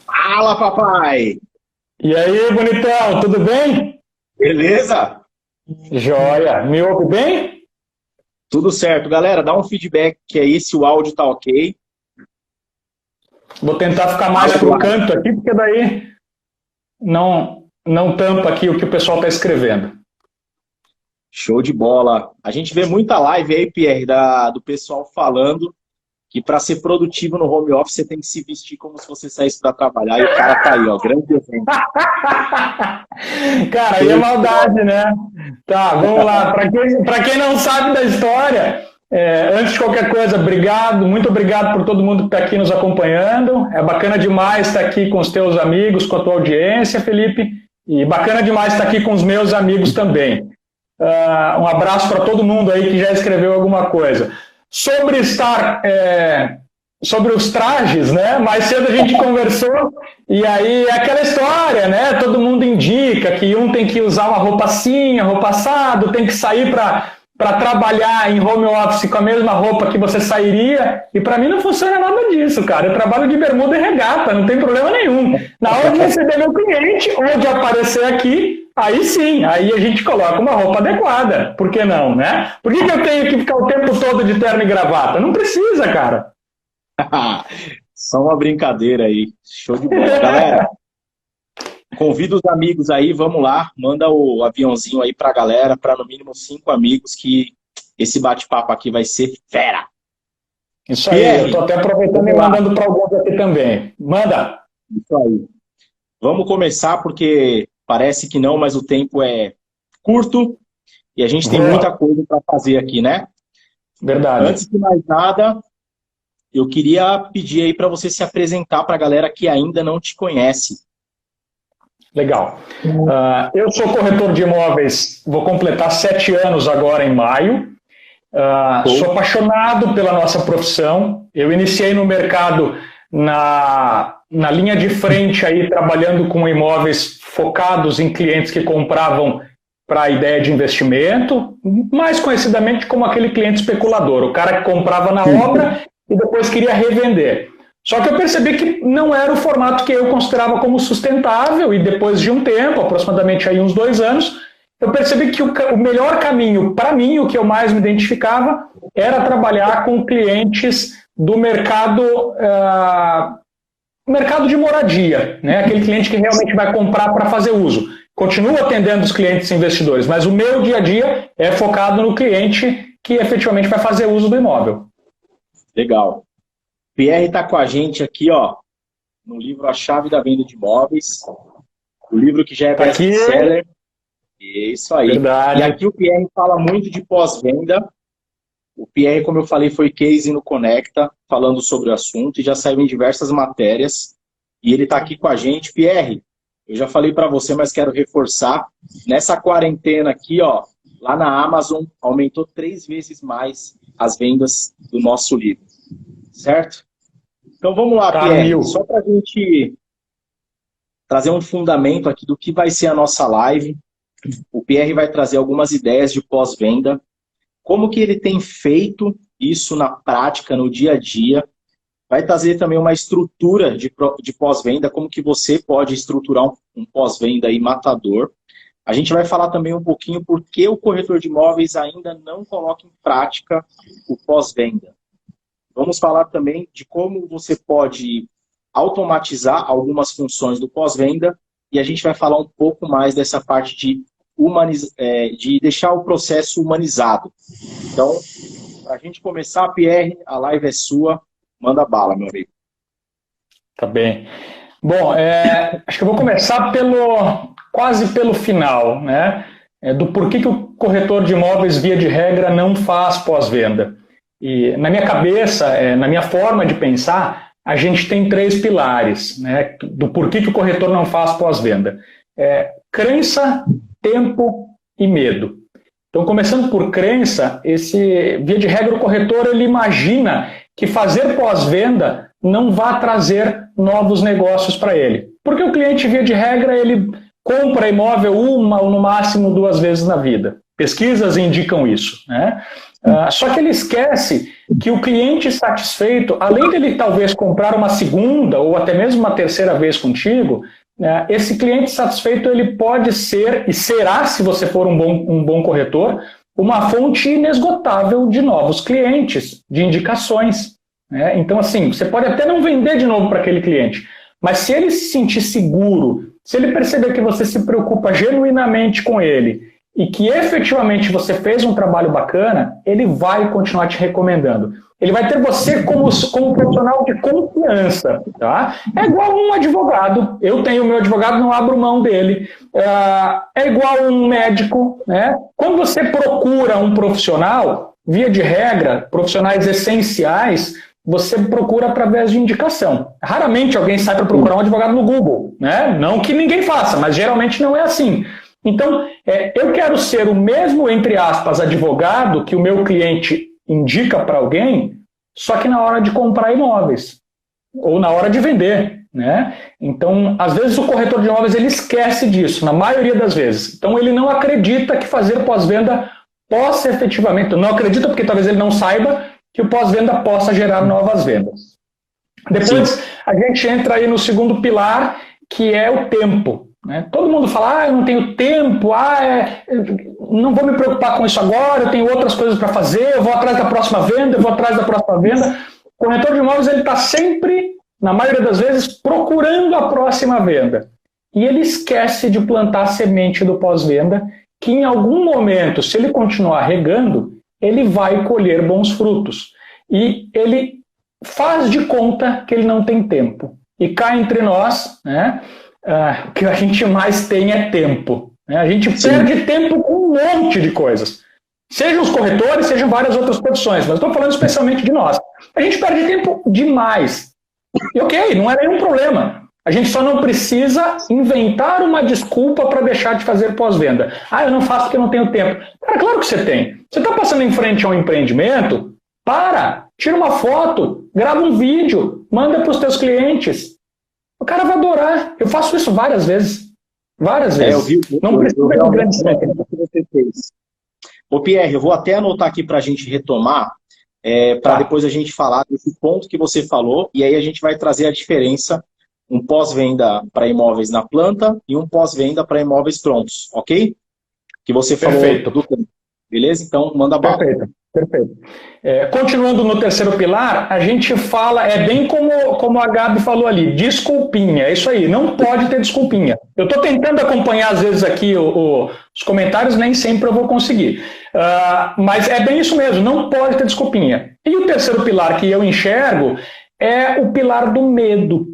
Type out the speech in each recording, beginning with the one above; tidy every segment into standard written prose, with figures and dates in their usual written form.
Fala, papai! E aí, bonitão, tudo bem? Beleza? Joia. Me ouve bem? Tudo certo. Galera, dá um feedback que aí se o áudio tá ok. Vou tentar ficar mais Fala, pro Eduardo. canto aqui, porque daí não tampa aqui o que o pessoal está escrevendo. Show de bola. A gente vê muita live aí, Pierre, do pessoal falando que para ser produtivo no home office você tem que se vestir como se você saísse para trabalhar. E o cara tá aí, ó, grande exemplo. Cara, aí é maldade, né? Tá, vamos lá. Para quem não sabe da história, antes de qualquer coisa, muito obrigado por todo mundo que está aqui nos acompanhando. É bacana demais estar aqui com os teus amigos, com a tua audiência, Felipe, e bacana demais estar aqui com os meus amigos também. Um abraço para todo mundo aí que já escreveu alguma coisa. Sobre os trajes, né? Mais cedo a gente conversou e aí é aquela história, né? Todo mundo indica que um tem que usar uma roupa assim, a roupa assado, tem que sair para trabalhar em home office com a mesma roupa que você sairia, e para mim não funciona nada disso, cara. Eu trabalho de bermuda e regata, não tem problema nenhum. Na hora de receber meu cliente ou de aparecer aqui, aí sim, aí a gente coloca uma roupa adequada. Por que não, né? Por que eu tenho que ficar o tempo todo de terno e gravata? Não precisa, cara. Só uma brincadeira aí. Show de bola. Galera, convida os amigos aí, vamos lá. Manda o aviãozinho aí pra galera, para no mínimo 5 amigos, que esse bate-papo aqui vai ser fera. Isso aí, Pierre, eu tô até aproveitando e mandando para alguns aqui também. Manda! Isso aí. Vamos começar porque parece que não, mas o tempo é curto e a gente tem muita coisa para fazer aqui, né? Verdade. Antes de mais nada, eu queria pedir aí para você se apresentar para a galera que ainda não te conhece. Legal. Eu sou corretor de imóveis, vou completar 7 anos agora em maio. Sou apaixonado pela nossa profissão. Eu iniciei no mercado na linha de frente, aí, trabalhando com imóveis focados em clientes que compravam para a ideia de investimento, mais conhecidamente como aquele cliente especulador, o cara que comprava na obra e depois queria revender. Só que eu percebi que não era o formato que eu considerava como sustentável, e depois de um tempo, aproximadamente aí uns 2 anos, eu percebi que o melhor caminho, para mim, o que eu mais me identificava, era trabalhar com clientes do mercado de moradia, né? Aquele cliente que realmente vai comprar para fazer uso. Continuo atendendo os clientes investidores, mas o meu dia a dia é focado no cliente que efetivamente vai fazer uso do imóvel. Legal. Pierre está com a gente aqui, ó, no livro A Chave da Venda de Imóveis, o livro que já é best-seller. Isso aí. Verdade. E aqui o Pierre fala muito de pós-venda. O Pierre, como eu falei, foi case no Conecta, falando sobre o assunto, e já saiu em diversas matérias. E ele está aqui com a gente. Pierre, eu já falei para você, mas quero reforçar. Nessa quarentena aqui, ó, lá na Amazon, aumentou 3 vezes mais as vendas do nosso livro. Certo? Então vamos lá, Pierre. Só para a gente trazer um fundamento aqui do que vai ser a nossa live. O Pierre vai trazer algumas ideias de pós-venda, como que ele tem feito isso na prática, no dia a dia. Vai trazer também uma estrutura de pós-venda, como que você pode estruturar um pós-venda aí matador. A gente vai falar também um pouquinho por que o corretor de imóveis ainda não coloca em prática o pós-venda. Vamos falar também de como você pode automatizar algumas funções do pós-venda, e a gente vai falar um pouco mais dessa parte de deixar o processo humanizado. Então, para a gente começar, Pierre, a live é sua. Manda bala, meu amigo. Tá bem. Bom, acho que eu vou começar quase pelo final, né? Do porquê que o corretor de imóveis, via de regra, não faz pós-venda. E na minha cabeça, na minha forma de pensar, a gente tem 3 pilares, né, do porquê que o corretor não faz pós-venda. Crença, tempo e medo. Então, começando por crença, via de regra, o corretor ele imagina que fazer pós-venda não vai trazer novos negócios para ele. Porque o cliente, via de regra, ele compra imóvel 1 ou no máximo 2 vezes na vida. Pesquisas indicam isso, né? Só que ele esquece que o cliente satisfeito, além dele talvez comprar uma segunda ou até mesmo uma terceira vez contigo, esse cliente satisfeito ele pode ser, e será, se você for um bom corretor, uma fonte inesgotável de novos clientes, de indicações. Então, assim, você pode até não vender de novo para aquele cliente, mas se ele se sentir seguro, se ele perceber que você se preocupa genuinamente com ele e que efetivamente você fez um trabalho bacana, ele vai continuar te recomendando. Ele vai ter você como profissional de confiança. Tá? É igual um advogado. Eu tenho o meu advogado, não abro mão dele. É igual um médico. Né? Quando você procura um profissional, via de regra, profissionais essenciais, você procura através de indicação. Raramente alguém sai para procurar um advogado no Google. Né? Não que ninguém faça, mas geralmente não é assim. Então, eu quero ser o mesmo, entre aspas, advogado que o meu cliente indica para alguém, só que na hora de comprar imóveis, ou na hora de vender. Né? Então, às vezes o corretor de imóveis ele esquece disso, na maioria das vezes. Então, ele não acredita que fazer pós-venda possa efetivamente, não acredita porque talvez ele não saiba que o pós-venda possa gerar novas vendas. Depois, sim, a gente entra aí no segundo pilar, que é o tempo. Todo mundo fala, eu não tenho tempo, não vou me preocupar com isso agora, eu tenho outras coisas para fazer, eu vou atrás da próxima venda, O corretor de imóveis está sempre, na maioria das vezes, procurando a próxima venda. E ele esquece de plantar a semente do pós-venda, que em algum momento, se ele continuar regando, ele vai colher bons frutos. E ele faz de conta que ele não tem tempo. E cá entre nós, o que a gente mais tem é tempo. A gente perde tempo com um monte de coisas. Sejam os corretores, sejam várias outras profissões, mas estou falando especialmente de nós. A gente perde tempo demais. E ok, não é nenhum problema. A gente só não precisa inventar uma desculpa para deixar de fazer pós-venda. Eu não faço porque eu não tenho tempo. Cara, claro que você tem. Você está passando em frente a um empreendimento? Tira uma foto, grava um vídeo, manda para os teus clientes. O cara vai adorar. Eu faço isso várias vezes. Várias vezes. Não precisa de grande técnica. Ô Pierre, eu vou até anotar aqui para a gente retomar, para depois a gente falar desse ponto que você falou, e aí a gente vai trazer a diferença, um pós-venda para imóveis na planta e um pós-venda para imóveis prontos, ok? Que você falou do tempo. Beleza? Então, manda bala. Perfeito. Continuando no terceiro pilar, a gente fala, bem como a Gabi falou ali, desculpinha, é isso aí, não pode ter desculpinha. Eu estou tentando acompanhar às vezes aqui os comentários, nem sempre eu vou conseguir. Mas é bem isso mesmo, não pode ter desculpinha. E o terceiro pilar que eu enxergo é o pilar do medo.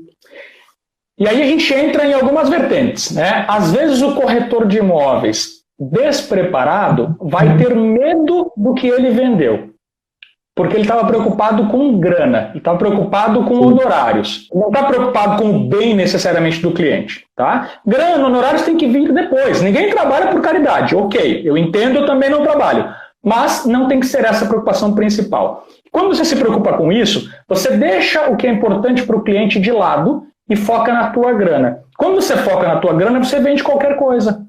E aí a gente entra em algumas vertentes. Né? Às vezes o corretor de imóveis despreparado vai ter medo do que ele vendeu. Porque ele estava preocupado com grana, ele estava preocupado com honorários. Não está preocupado com o bem necessariamente do cliente. Tá? Grana, honorários tem que vir depois. Ninguém trabalha por caridade. Ok, eu entendo, eu também não trabalho. Mas não tem que ser essa a preocupação principal. Quando você se preocupa com isso, você deixa o que é importante para o cliente de lado e foca na tua grana. Quando você foca na tua grana, você vende qualquer coisa.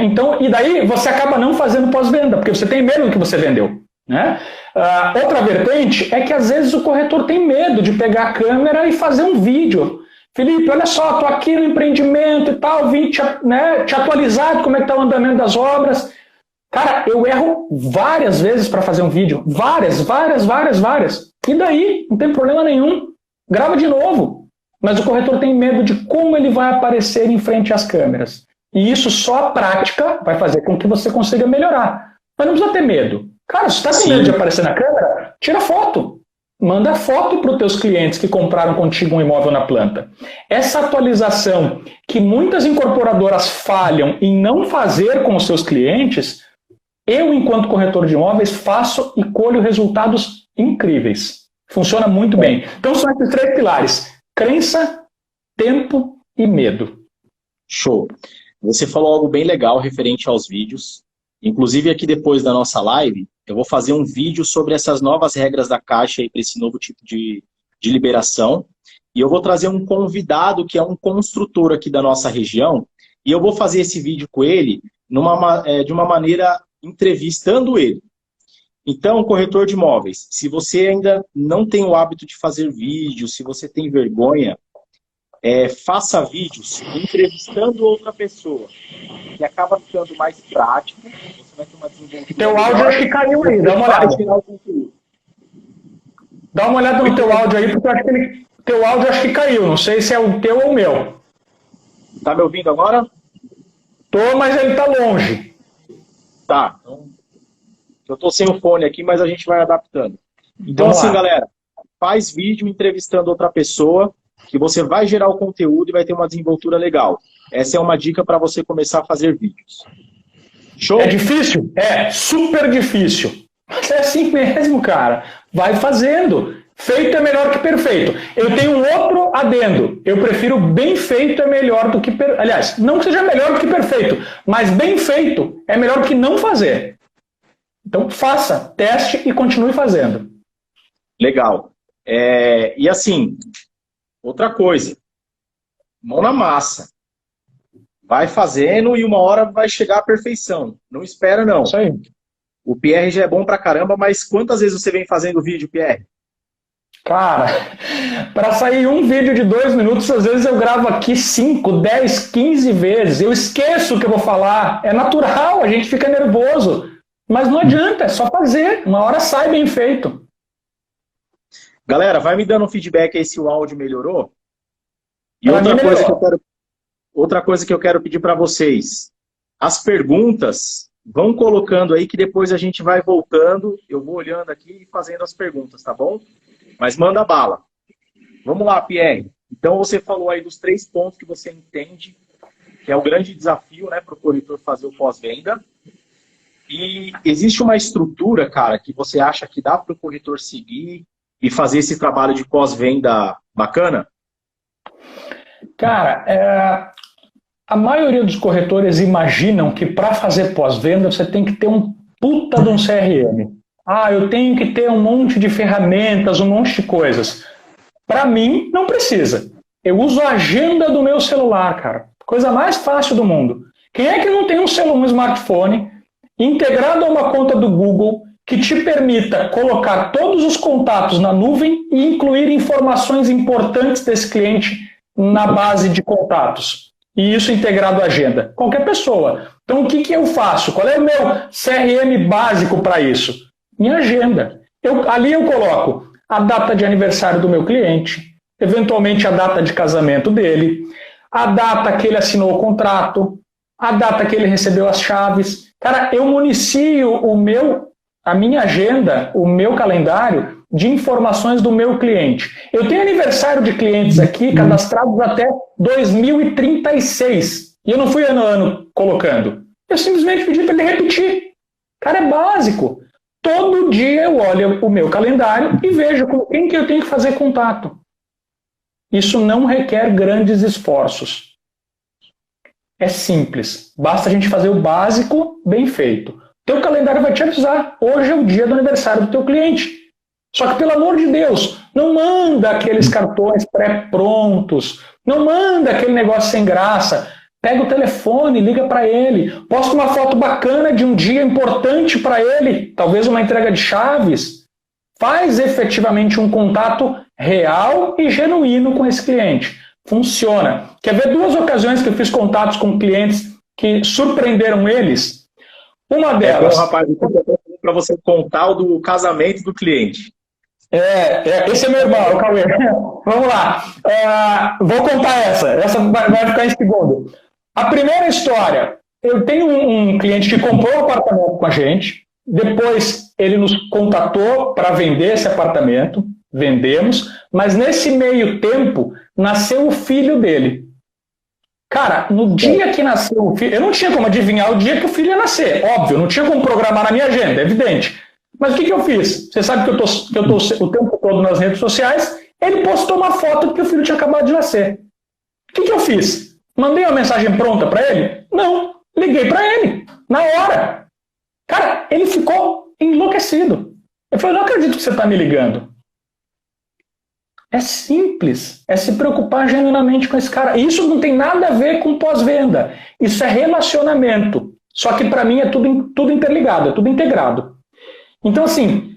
Então, e daí você acaba não fazendo pós-venda, porque você tem medo do que você vendeu. Né? Outra vertente é que às vezes o corretor tem medo de pegar a câmera e fazer um vídeo. Felipe, olha só, estou aqui no empreendimento e tal, vim te atualizar de como é que está o andamento das obras. Cara, eu erro várias vezes para fazer um vídeo. Várias. E daí, não tem problema nenhum. Grava de novo. Mas o corretor tem medo de como ele vai aparecer em frente às câmeras. E isso só a prática vai fazer com que você consiga melhorar. Mas não precisa ter medo. Cara, se você está com medo de aparecer na câmera, tira foto. Manda foto para os teus clientes que compraram contigo um imóvel na planta. Essa atualização que muitas incorporadoras falham em não fazer com os seus clientes, eu, enquanto corretor de imóveis, faço e colho resultados incríveis. Funciona muito bem. Então são esses três pilares: crença, tempo e medo. Show. Você falou algo bem legal referente aos vídeos. Inclusive, aqui depois da nossa live, eu vou fazer um vídeo sobre essas novas regras da Caixa para esse novo tipo de liberação. E eu vou trazer um convidado que é um construtor aqui da nossa região. E eu vou fazer esse vídeo com ele de uma maneira entrevistando ele. Então, corretor de imóveis, se você ainda não tem o hábito de fazer vídeo, se você tem vergonha, faça vídeos entrevistando outra pessoa, que acaba ficando mais prático, você vai ter uma desenvoltura. Teu áudio acho que caiu aí, dá uma olhada. Dá uma olhada no teu áudio aí, porque eu acho que teu áudio acho que caiu, não sei se é o teu ou o meu. Tá me ouvindo agora? Tô, mas ele tá longe. Tá, então, eu tô sem o fone aqui, mas a gente vai adaptando. Então, assim, galera, faz vídeo entrevistando outra pessoa, que você vai gerar o conteúdo e vai ter uma desenvoltura legal. Essa é uma dica para você começar a fazer vídeos. Show? É difícil? É super difícil. Mas é assim mesmo, cara. Vai fazendo. Feito é melhor que perfeito. Eu tenho um outro adendo. Eu prefiro bem feito é melhor do que... Aliás, não que seja melhor do que perfeito, mas bem feito é melhor do que não fazer. Então faça, teste e continue fazendo. Legal. E assim, outra coisa. Mão na massa. Vai fazendo e uma hora vai chegar à perfeição. Não espera, não. Isso aí. O Pierre já é bom pra caramba, mas quantas vezes você vem fazendo vídeo, Pierre? Cara, para sair um vídeo de 2 minutos, às vezes eu gravo aqui 5, 10, 15 vezes. Eu esqueço o que eu vou falar. É natural, a gente fica nervoso. Mas não adianta, é só fazer. Uma hora sai bem feito. Galera, vai me dando um feedback aí se o áudio melhorou. E outra coisa que eu quero pedir para vocês. As perguntas, vão colocando aí que depois a gente vai voltando. Eu vou olhando aqui e fazendo as perguntas, tá bom? Mas manda bala. Vamos lá, Pierre. Então você falou aí dos 3 pontos que você entende que é o grande desafio, né, para o corretor fazer o pós-venda. E existe uma estrutura, cara, que você acha que dá para o corretor seguir e fazer esse trabalho de pós-venda bacana? Cara, a maioria dos corretores imaginam que para fazer pós-venda você tem que ter um puta de um CRM. Ah, eu tenho que ter um monte de ferramentas, um monte de coisas. Para mim, não precisa. Eu uso a agenda do meu celular, cara. Coisa mais fácil do mundo. Quem é que não tem um smartphone integrado a uma conta do Google que te permita colocar todos os contatos na nuvem e incluir informações importantes desse cliente na base de contatos? E isso integrado à agenda. Qualquer pessoa. Então, o que eu faço? Qual é o meu CRM básico para isso? Minha agenda. Ali eu coloco a data de aniversário do meu cliente, eventualmente a data de casamento dele, a data que ele assinou o contrato, a data que ele recebeu as chaves. Cara, eu municio a minha agenda, o meu calendário de informações do meu cliente. Eu tenho aniversário de clientes aqui cadastrados até 2036. E eu não fui ano a ano colocando. Eu simplesmente pedi para ele repetir. Cara, é básico. Todo dia eu olho o meu calendário e vejo com quem que eu tenho que fazer contato. Isso não requer grandes esforços. É simples. Basta a gente fazer o básico bem feito. Teu calendário vai te avisar. Hoje é o dia do aniversário do teu cliente. Só que, pelo amor de Deus, não manda aqueles cartões pré-prontos. Não manda aquele negócio sem graça. Pega o telefone, liga para ele. Posta uma foto bacana de um dia importante para ele. Talvez uma entrega de chaves. Faz efetivamente um contato real e genuíno com esse cliente. Funciona. Quer ver 2 ocasiões que eu fiz contatos com clientes que surpreenderam eles? Uma delas... bom, rapaz, para você contar o do casamento do cliente. Esse é meu irmão, o Cauê. Vamos lá. Vou contar essa. Essa vai ficar em segundo. A primeira história. Eu tenho um cliente que comprou um apartamento com a gente. Depois ele nos contatou para vender esse apartamento. Vendemos. Mas nesse meio tempo, nasceu o filho dele. Cara, no dia que nasceu o filho... Eu não tinha como adivinhar o dia que o filho ia nascer. Óbvio, não tinha como programar na minha agenda, é evidente. Mas o que eu fiz? Você sabe que eu tô o tempo todo nas redes sociais. Ele postou uma foto que o filho tinha acabado de nascer. O que eu fiz? Mandei uma mensagem pronta para ele? Não. Liguei para ele. Na hora. Cara, ele ficou enlouquecido. Eu falei, não acredito que você está me ligando. É simples. É se preocupar genuinamente com esse cara. Isso não tem nada a ver com pós-venda. Isso é relacionamento. Só que para mim é tudo interligado, é tudo integrado. Então, assim,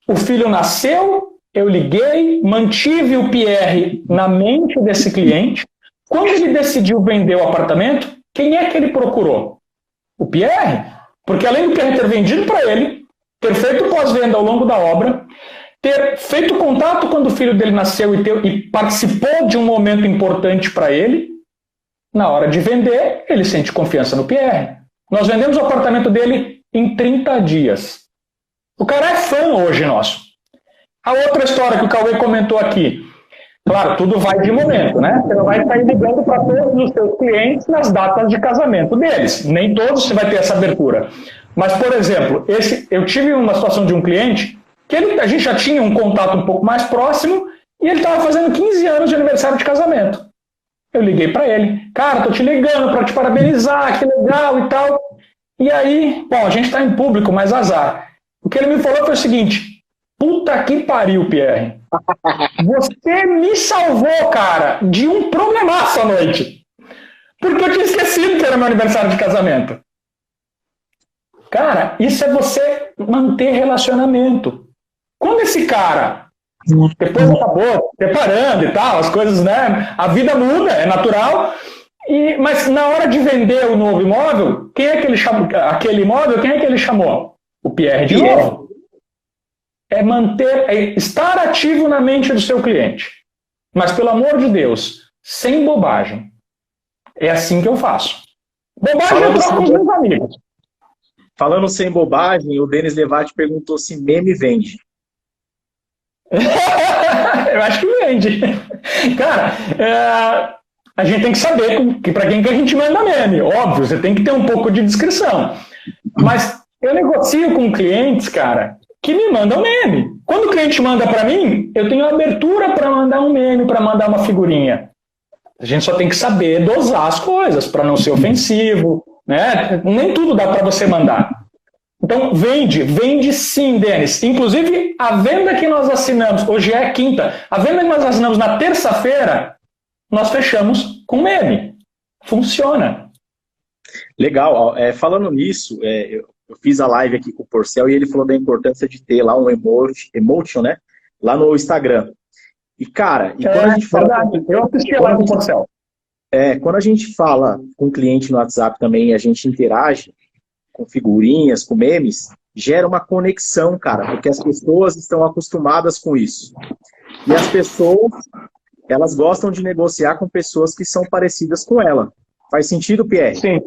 o filho nasceu, eu liguei, mantive o Pierre na mente desse cliente. Quando ele decidiu vender o apartamento, quem é que ele procurou? O Pierre. Porque além do Pierre ter vendido para ele, ter feito pós-venda ao longo da obra, ter feito contato quando o filho dele nasceu e participou de um momento importante para ele, na hora de vender, ele sente confiança no Pierre. Nós vendemos o apartamento dele em 30 dias. O cara é fã hoje nosso. A outra história que o Cauê comentou aqui. Claro, tudo vai de momento, né? Você não vai sair ligando para todos os seus clientes nas datas de casamento deles. Nem todos você vai ter essa abertura. Mas, por exemplo, eu tive uma situação de um cliente que a gente já tinha um contato um pouco mais próximo e ele estava fazendo 15 anos de aniversário de casamento. Eu liguei para ele. Cara, tô te ligando para te parabenizar, que legal e tal. E aí, bom, a gente está em público, mas azar. O que ele me falou foi o seguinte: puta que pariu, Pierre. Você me salvou, cara, de um problemaço à noite. Porque eu tinha esquecido que era meu aniversário de casamento. Cara, isso é você manter relacionamento. Quando esse cara, depois acabou separando e tal, as coisas, né? A vida muda, é natural. Mas na hora de vender o novo imóvel, quem é que ele chamou? Aquele imóvel, quem é que ele chamou? O Pierre de novo. É estar ativo na mente do seu cliente. Mas, pelo amor de Deus, sem bobagem. É assim que eu faço. Bobagem eu troco com os meus amigos. Falando sem bobagem, o Denis Levati perguntou se meme vende. Eu acho que vende. Cara, a gente tem que saber para quem que a gente manda meme. Óbvio, você tem que ter um pouco de discrição. Mas eu negocio com clientes, cara, que me mandam meme. Quando o cliente manda para mim, eu tenho abertura para mandar um meme, para mandar uma figurinha. A gente só tem que saber dosar as coisas para não ser ofensivo, né? Nem tudo dá para você mandar. Então, vende sim, Denis. Inclusive, a venda que nós assinamos, hoje é quinta, a venda que nós assinamos na terça-feira, nós fechamos com meme. Funciona. Legal. Falando nisso, eu fiz a live aqui com o Porcel e ele falou da importância de ter lá um emotion, né? Lá no Instagram. E, cara, quando a gente fala... Eu assisti a live com o Porcel. Quando a gente fala com o cliente no WhatsApp também, a gente interage com figurinhas, com memes, gera uma conexão, cara, porque as pessoas estão acostumadas com isso. E as pessoas, elas gostam de negociar com pessoas que são parecidas com ela. Faz sentido, Pierre? Sim.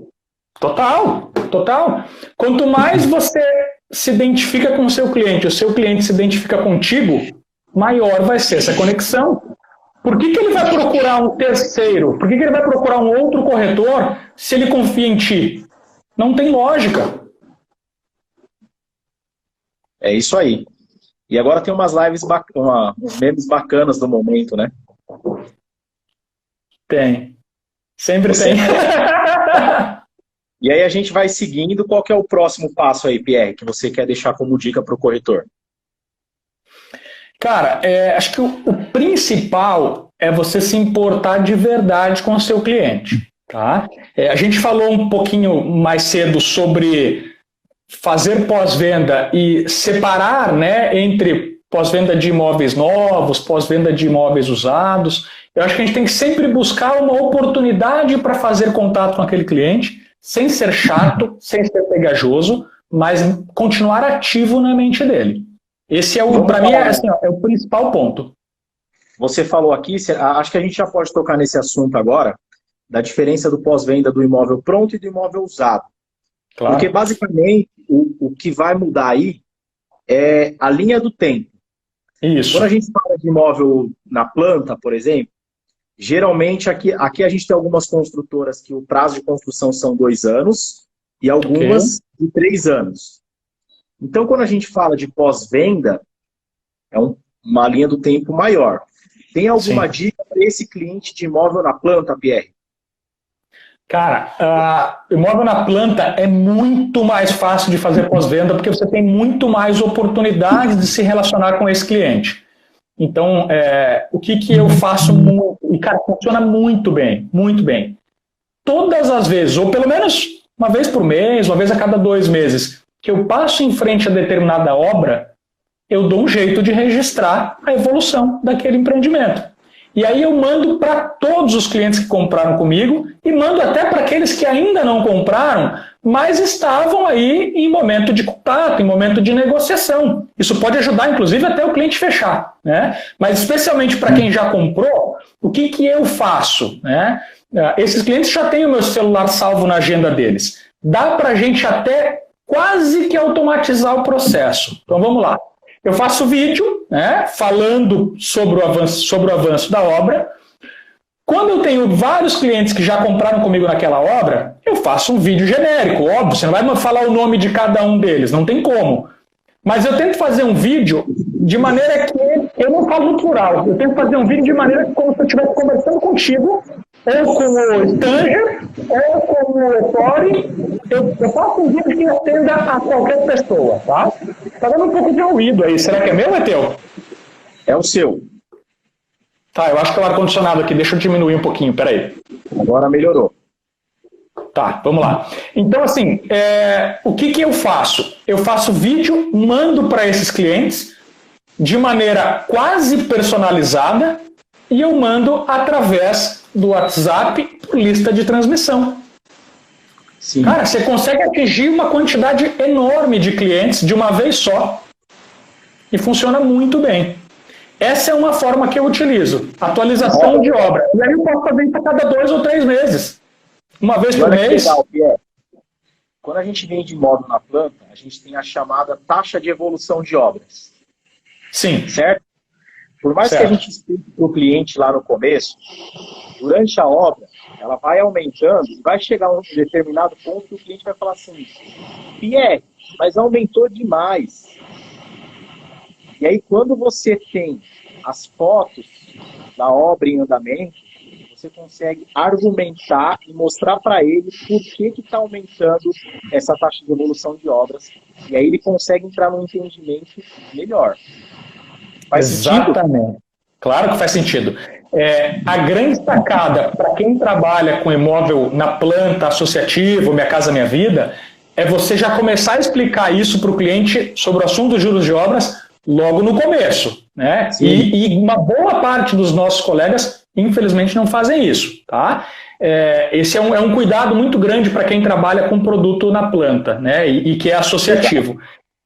Total. Quanto mais você se identifica com o seu cliente se identifica contigo, maior vai ser essa conexão. Por que ele vai procurar um terceiro? Por que ele vai procurar um outro corretor se ele confia em ti? Não tem lógica. É isso aí. E agora tem umas lives, uns memes bacanas do momento, né? Tem. Sempre tem. E aí a gente vai seguindo. Qual que é o próximo passo aí, Pierre, que você quer deixar como dica para o corretor? Cara, acho que o principal é você se importar de verdade com o seu cliente. Tá? A gente falou um pouquinho mais cedo sobre fazer pós-venda e separar, né, entre pós-venda de imóveis novos, pós-venda de imóveis usados. Eu acho que a gente tem que sempre buscar uma oportunidade para fazer contato com aquele cliente, sem ser chato, sem ser pegajoso, mas continuar ativo na mente dele. Esse para mim, é o principal ponto. Você falou aqui, acho que a gente já pode tocar nesse assunto agora, da diferença do pós-venda do imóvel pronto e do imóvel usado. Claro. Porque, basicamente, o que vai mudar aí é a linha do tempo. Isso. Quando a gente fala de imóvel na planta, por exemplo, geralmente aqui a gente tem algumas construtoras que o prazo de construção são 2 anos e algumas de 3 anos. Então, quando a gente fala de pós-venda, é uma linha do tempo maior. Tem alguma dica para esse cliente de imóvel na planta, Pierre? Cara, imóvel na planta é muito mais fácil de fazer pós-venda porque você tem muito mais oportunidades de se relacionar com esse cliente. Então, o que eu faço muito, e cara, funciona muito bem, muito bem. Todas as vezes, ou pelo menos uma vez por mês, uma vez a cada 2 meses, que eu passo em frente a determinada obra, eu dou um jeito de registrar a evolução daquele empreendimento. E aí eu mando para todos os clientes que compraram comigo e mando até para aqueles que ainda não compraram, mas estavam aí em momento de contato, em momento de negociação. Isso pode ajudar, inclusive, até o cliente fechar, né? Mas especialmente para quem já comprou, o que eu faço, né? Esses clientes já têm o meu celular salvo na agenda deles. Dá para a gente até quase que automatizar o processo. Então vamos lá. Eu faço vídeo, né, falando sobre o avanço da obra. Quando eu tenho vários clientes que já compraram comigo naquela obra, eu faço um vídeo genérico, óbvio, você não vai falar o nome de cada um deles, não tem como. Mas eu tento fazer um vídeo de maneira que eu não falo no plural, eu tento fazer um vídeo de maneira como se eu estivesse conversando contigo, ou com o Stanger, ou com o Ettore. Eu faço um vídeo que atenda a qualquer pessoa, tá? Tá dando um pouco de ruído aí, será que é meu ou é teu? É o seu. Tá, eu acho que é o ar-condicionado aqui, deixa eu diminuir um pouquinho, peraí. Agora melhorou. Tá, vamos lá. Então, assim, o que eu faço? Eu faço vídeo, mando para esses clientes de maneira quase personalizada e eu mando através do WhatsApp por lista de transmissão. Sim. Cara, você consegue atingir uma quantidade enorme de clientes de uma vez só e funciona muito bem. Essa é uma forma que eu utilizo. Atualização de obra. E aí eu posso fazer isso a cada 2 ou 3 meses. Uma vez por mês. Legal, Pierre. Quando a gente vende imóvel na planta, a gente tem a chamada taxa de evolução de obras. Sim. Certo? Por mais que a gente explique para o cliente lá no começo, durante a obra, ela vai aumentando e vai chegar a um determinado ponto que o cliente vai falar assim, Pierre, mas aumentou demais. E aí, quando você tem as fotos da obra em andamento, você consegue argumentar e mostrar para ele por que está aumentando essa taxa de evolução de obras. E aí ele consegue entrar num entendimento melhor. Faz Exatamente. Sentido? Claro que faz sentido. A grande sacada para quem trabalha com imóvel na planta associativo, Minha Casa Minha Vida, é você já começar a explicar isso para o cliente sobre o assunto dos juros de obras logo no começo, né? E uma boa parte dos nossos colegas, infelizmente, não fazem isso, tá? Esse é um cuidado muito grande para quem trabalha com produto na planta, né? E que é associativo.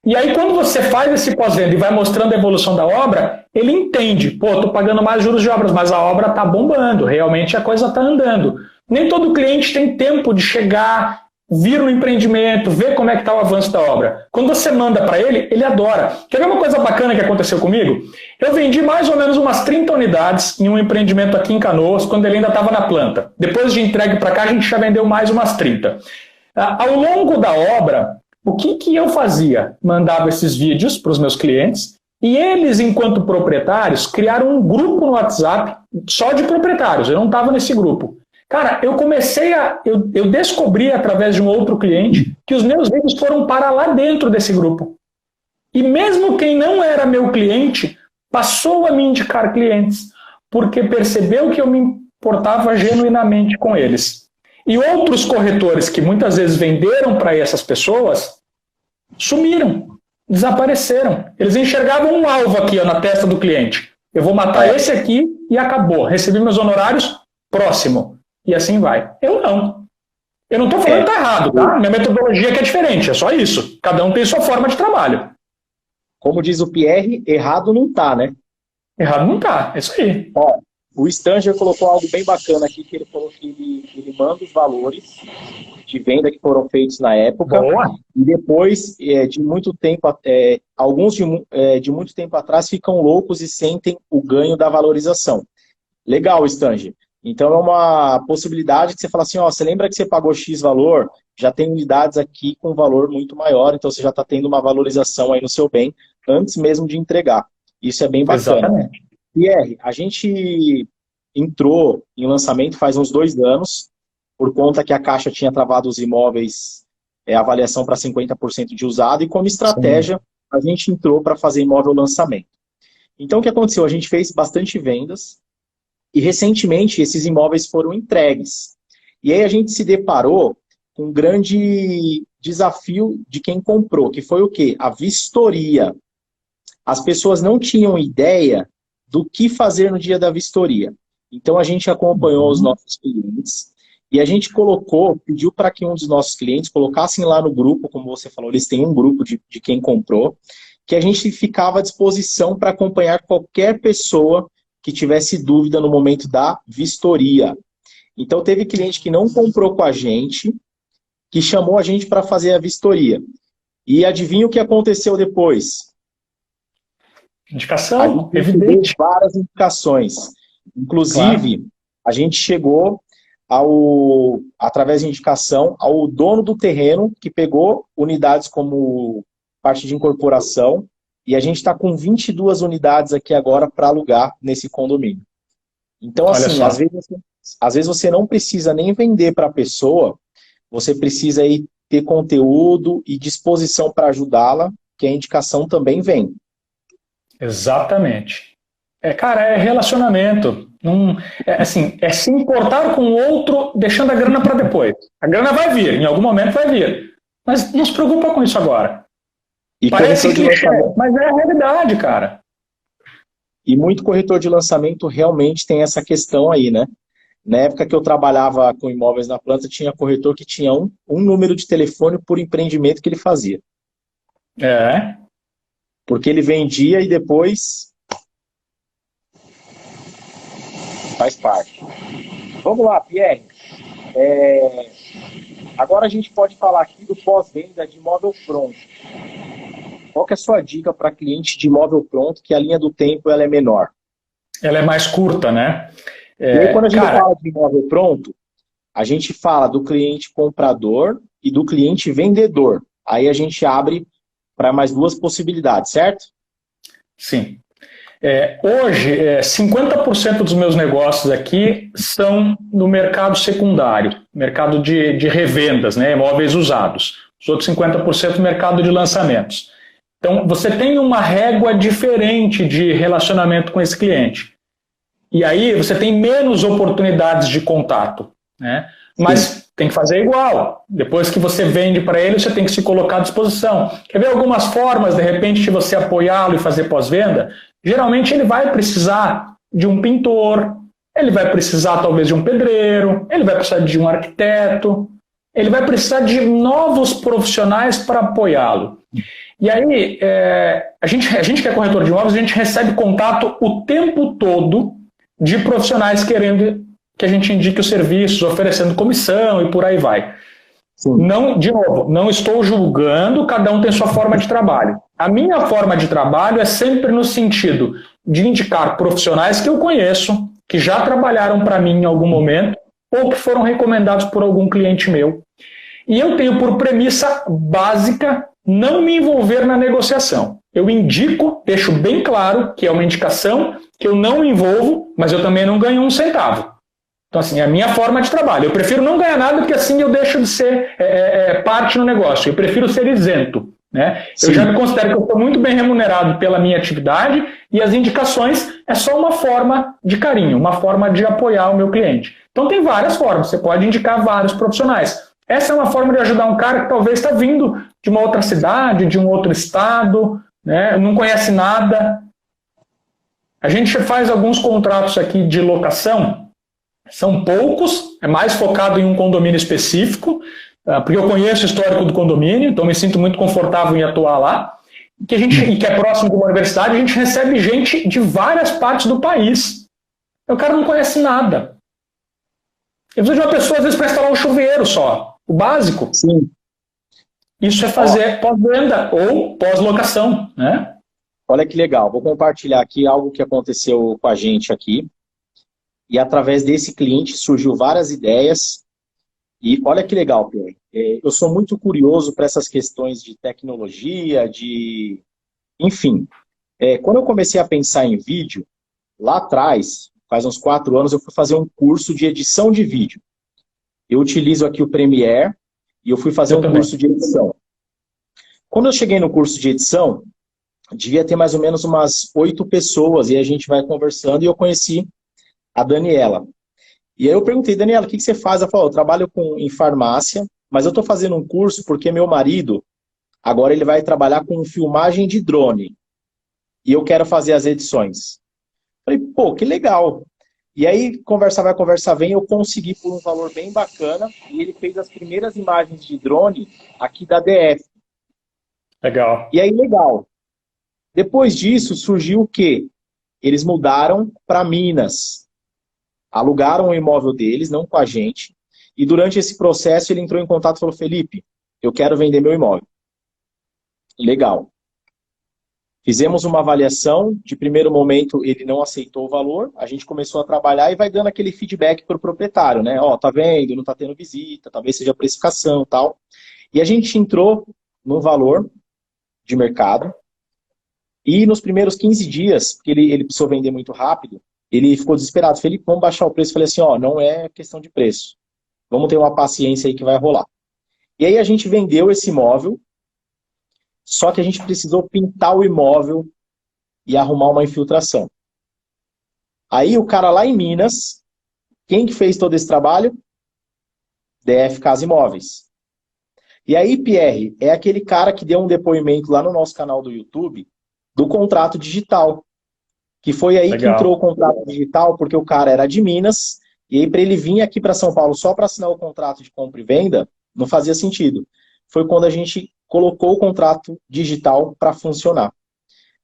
E aí, quando você faz esse pós-venda e vai mostrando a evolução da obra, ele entende, pô, estou pagando mais juros de obras, mas a obra está bombando, realmente a coisa está andando. Nem todo cliente tem tempo de chegar, vir no empreendimento, ver como é que está o avanço da obra. Quando você manda para ele, ele adora. Quer ver uma coisa bacana que aconteceu comigo? Eu vendi mais ou menos umas 30 unidades em um empreendimento aqui em Canoas, quando ele ainda estava na planta. Depois de entregue para cá, a gente já vendeu mais umas 30. Ao longo da obra, o que eu fazia? Mandava esses vídeos para os meus clientes e eles, enquanto proprietários, criaram um grupo no WhatsApp só de proprietários. Eu não estava nesse grupo. Cara, eu descobri através de um outro cliente que os meus vídeos foram parar lá dentro desse grupo. E mesmo quem não era meu cliente passou a me indicar clientes, porque percebeu que eu me importava genuinamente com eles. E outros corretores que muitas vezes venderam para essas pessoas sumiram, desapareceram. Eles enxergavam um alvo aqui na testa do cliente. Eu vou matar esse aqui e acabou. Recebi meus honorários, próximo. E assim vai. Eu não. Eu não estou falando que está errado, tá? Minha metodologia aqui é diferente, é só isso. Cada um tem sua forma de trabalho. Como diz o Pierre, errado não está, né? Errado não está, é isso aí. Ó, o Stanger colocou algo bem bacana aqui, que ele falou que ele manda os valores de venda que foram feitos na época. Boa. E depois, de muito tempo, alguns de muito tempo atrás ficam loucos e sentem o ganho da valorização. Legal, Stanger. Então é uma possibilidade que você fala assim, ó, você lembra que você pagou X valor? Já tem unidades aqui com valor muito maior, então você já está tendo uma valorização aí no seu bem, antes mesmo de entregar. Isso é bem bacana. Exatamente. Pierre, a gente entrou em lançamento faz uns 2 anos, por conta que a Caixa tinha travado os imóveis, a avaliação para 50% de usado, e como estratégia, a gente entrou para fazer imóvel lançamento. Então o que aconteceu? A gente fez bastante vendas, e recentemente esses imóveis foram entregues. E aí a gente se deparou com um grande desafio de quem comprou, que foi o quê? A vistoria. As pessoas não tinham ideia do que fazer no dia da vistoria. Então, a gente acompanhou os nossos clientes e a gente pediu para que um dos nossos clientes colocassem lá no grupo, como você falou, eles têm um grupo de quem comprou, que a gente ficava à disposição para acompanhar qualquer pessoa que tivesse dúvida no momento da vistoria. Então, teve cliente que não comprou com a gente, que chamou a gente para fazer a vistoria. E adivinha o que aconteceu depois? Indicação, evidente. Várias indicações. Inclusive, claro, a gente chegou, através de indicação, ao dono do terreno, que pegou unidades como parte de incorporação, e a gente está com 22 unidades aqui agora para alugar nesse condomínio. Então, assim, às vezes você não precisa nem vender para a pessoa, você precisa aí ter conteúdo e disposição para ajudá-la, que a indicação também vem. Exatamente. Cara, é relacionamento. É se importar com o outro, deixando a grana para depois. A grana vai vir, em algum momento vai vir. Mas não se preocupa com isso agora. E parece que mas é a realidade, cara. E muito corretor de lançamento realmente tem essa questão aí, né? Na época que eu trabalhava com imóveis na planta, tinha corretor que tinha um número de telefone por empreendimento que ele fazia. Porque ele vendia e depois faz parte. Vamos lá, Pierre. Agora a gente pode falar aqui do pós-venda de imóvel pronto. Qual que é a sua dica para cliente de imóvel pronto, que a linha do tempo ela é menor? Ela é mais curta, né? E aí, quando a gente fala de imóvel pronto, a gente fala do cliente comprador e do cliente vendedor. Aí a gente abre para mais duas possibilidades, certo? Sim. Hoje, 50% dos meus negócios aqui são no mercado secundário, mercado de revendas, né, imóveis usados. Os outros 50% no mercado de lançamentos. Então, você tem uma régua diferente de relacionamento com esse cliente. E aí, você tem menos oportunidades de contato, né? Mas tem que fazer igual. Depois que você vende para ele, você tem que se colocar à disposição. Quer ver algumas formas, de repente, de você apoiá-lo e fazer pós-venda? Geralmente ele vai precisar de um pintor, ele vai precisar talvez de um pedreiro, ele vai precisar de um arquiteto, ele vai precisar de novos profissionais para apoiá-lo. E aí, a gente que é corretor de imóveis, a gente recebe contato o tempo todo de profissionais querendo que a gente indique os serviços, oferecendo comissão e por aí vai. Não, de novo, não estou julgando, cada um tem sua forma de trabalho. A minha forma de trabalho é sempre no sentido de indicar profissionais que eu conheço, que já trabalharam para mim em algum momento, ou que foram recomendados por algum cliente meu. E eu tenho por premissa básica não me envolver na negociação. Eu indico, deixo bem claro que é uma indicação, que eu não me envolvo, mas eu também não ganho um centavo. Então, assim, é a minha forma de trabalho. Eu prefiro não ganhar nada, porque assim eu deixo de ser parte no negócio. Eu prefiro ser isento, né? Eu já me considero que eu estou muito bem remunerado pela minha atividade e as indicações é só uma forma de carinho, uma forma de apoiar o meu cliente. Então, tem várias formas. Você pode indicar vários profissionais. Essa é uma forma de ajudar um cara que talvez está vindo de uma outra cidade, de um outro estado, né? Não conhece nada. A gente faz alguns contratos aqui de locação. São poucos, é mais focado em um condomínio específico, porque eu conheço o histórico do condomínio, então me sinto muito confortável em atuar lá. E que é próximo de uma universidade, a gente recebe gente de várias partes do país. O cara não conhece nada. Eu preciso de uma pessoa, às vezes, para instalar um chuveiro só. O básico. Sim. Isso é fazer pós-venda ou pós-locação, né? Olha que legal. Vou compartilhar aqui algo que aconteceu com a gente aqui. E através desse cliente surgiu várias ideias. E olha que legal, Pierre. Eu sou muito curioso para essas questões de tecnologia, enfim. Quando eu comecei a pensar em vídeo, lá atrás, faz uns 4 anos, eu fui fazer um curso de edição de vídeo. Eu utilizo aqui o Premiere e eu fui fazer um curso de edição. Quando eu cheguei no curso de edição, devia ter mais ou menos umas 8 pessoas e a gente vai conversando e eu conheci a Daniela. E aí eu perguntei, Daniela, o que você faz? Ela falou, eu trabalho em farmácia, mas eu estou fazendo um curso porque meu marido, agora ele vai trabalhar com filmagem de drone. E eu quero fazer as edições. Falei, pô, que legal. E aí, conversa vai, conversa vem, eu consegui por um valor bem bacana. E ele fez as primeiras imagens de drone aqui da DF. Legal. E aí, legal. Depois disso, surgiu o quê? Eles mudaram para Minas. Alugaram o imóvel deles, não com a gente. E durante esse processo, ele entrou em contato e falou, Felipe, eu quero vender meu imóvel. Legal. Fizemos uma avaliação, de primeiro momento ele não aceitou o valor, a gente começou a trabalhar e vai dando aquele feedback para o proprietário, né? Ó, tá vendo, não tá tendo visita, talvez seja precificação e tal. E a gente entrou no valor de mercado e nos primeiros 15 dias, porque ele precisou vender muito rápido, ele ficou desesperado. Felipe, vamos baixar o preço. Eu falei assim, ó, não é questão de preço. Vamos ter uma paciência aí que vai rolar. E aí a gente vendeu esse imóvel, só que a gente precisou pintar o imóvel e arrumar uma infiltração. Aí o cara lá em Minas, quem que fez todo esse trabalho? DF Casa Imóveis. E aí, Pierre, é aquele cara que deu um depoimento lá no nosso canal do YouTube do contrato digital. Que foi aí que entrou o contrato digital, porque o cara era de Minas, e aí para ele vir aqui para São Paulo só para assinar o contrato de compra e venda, não fazia sentido. Foi quando a gente colocou o contrato digital para funcionar.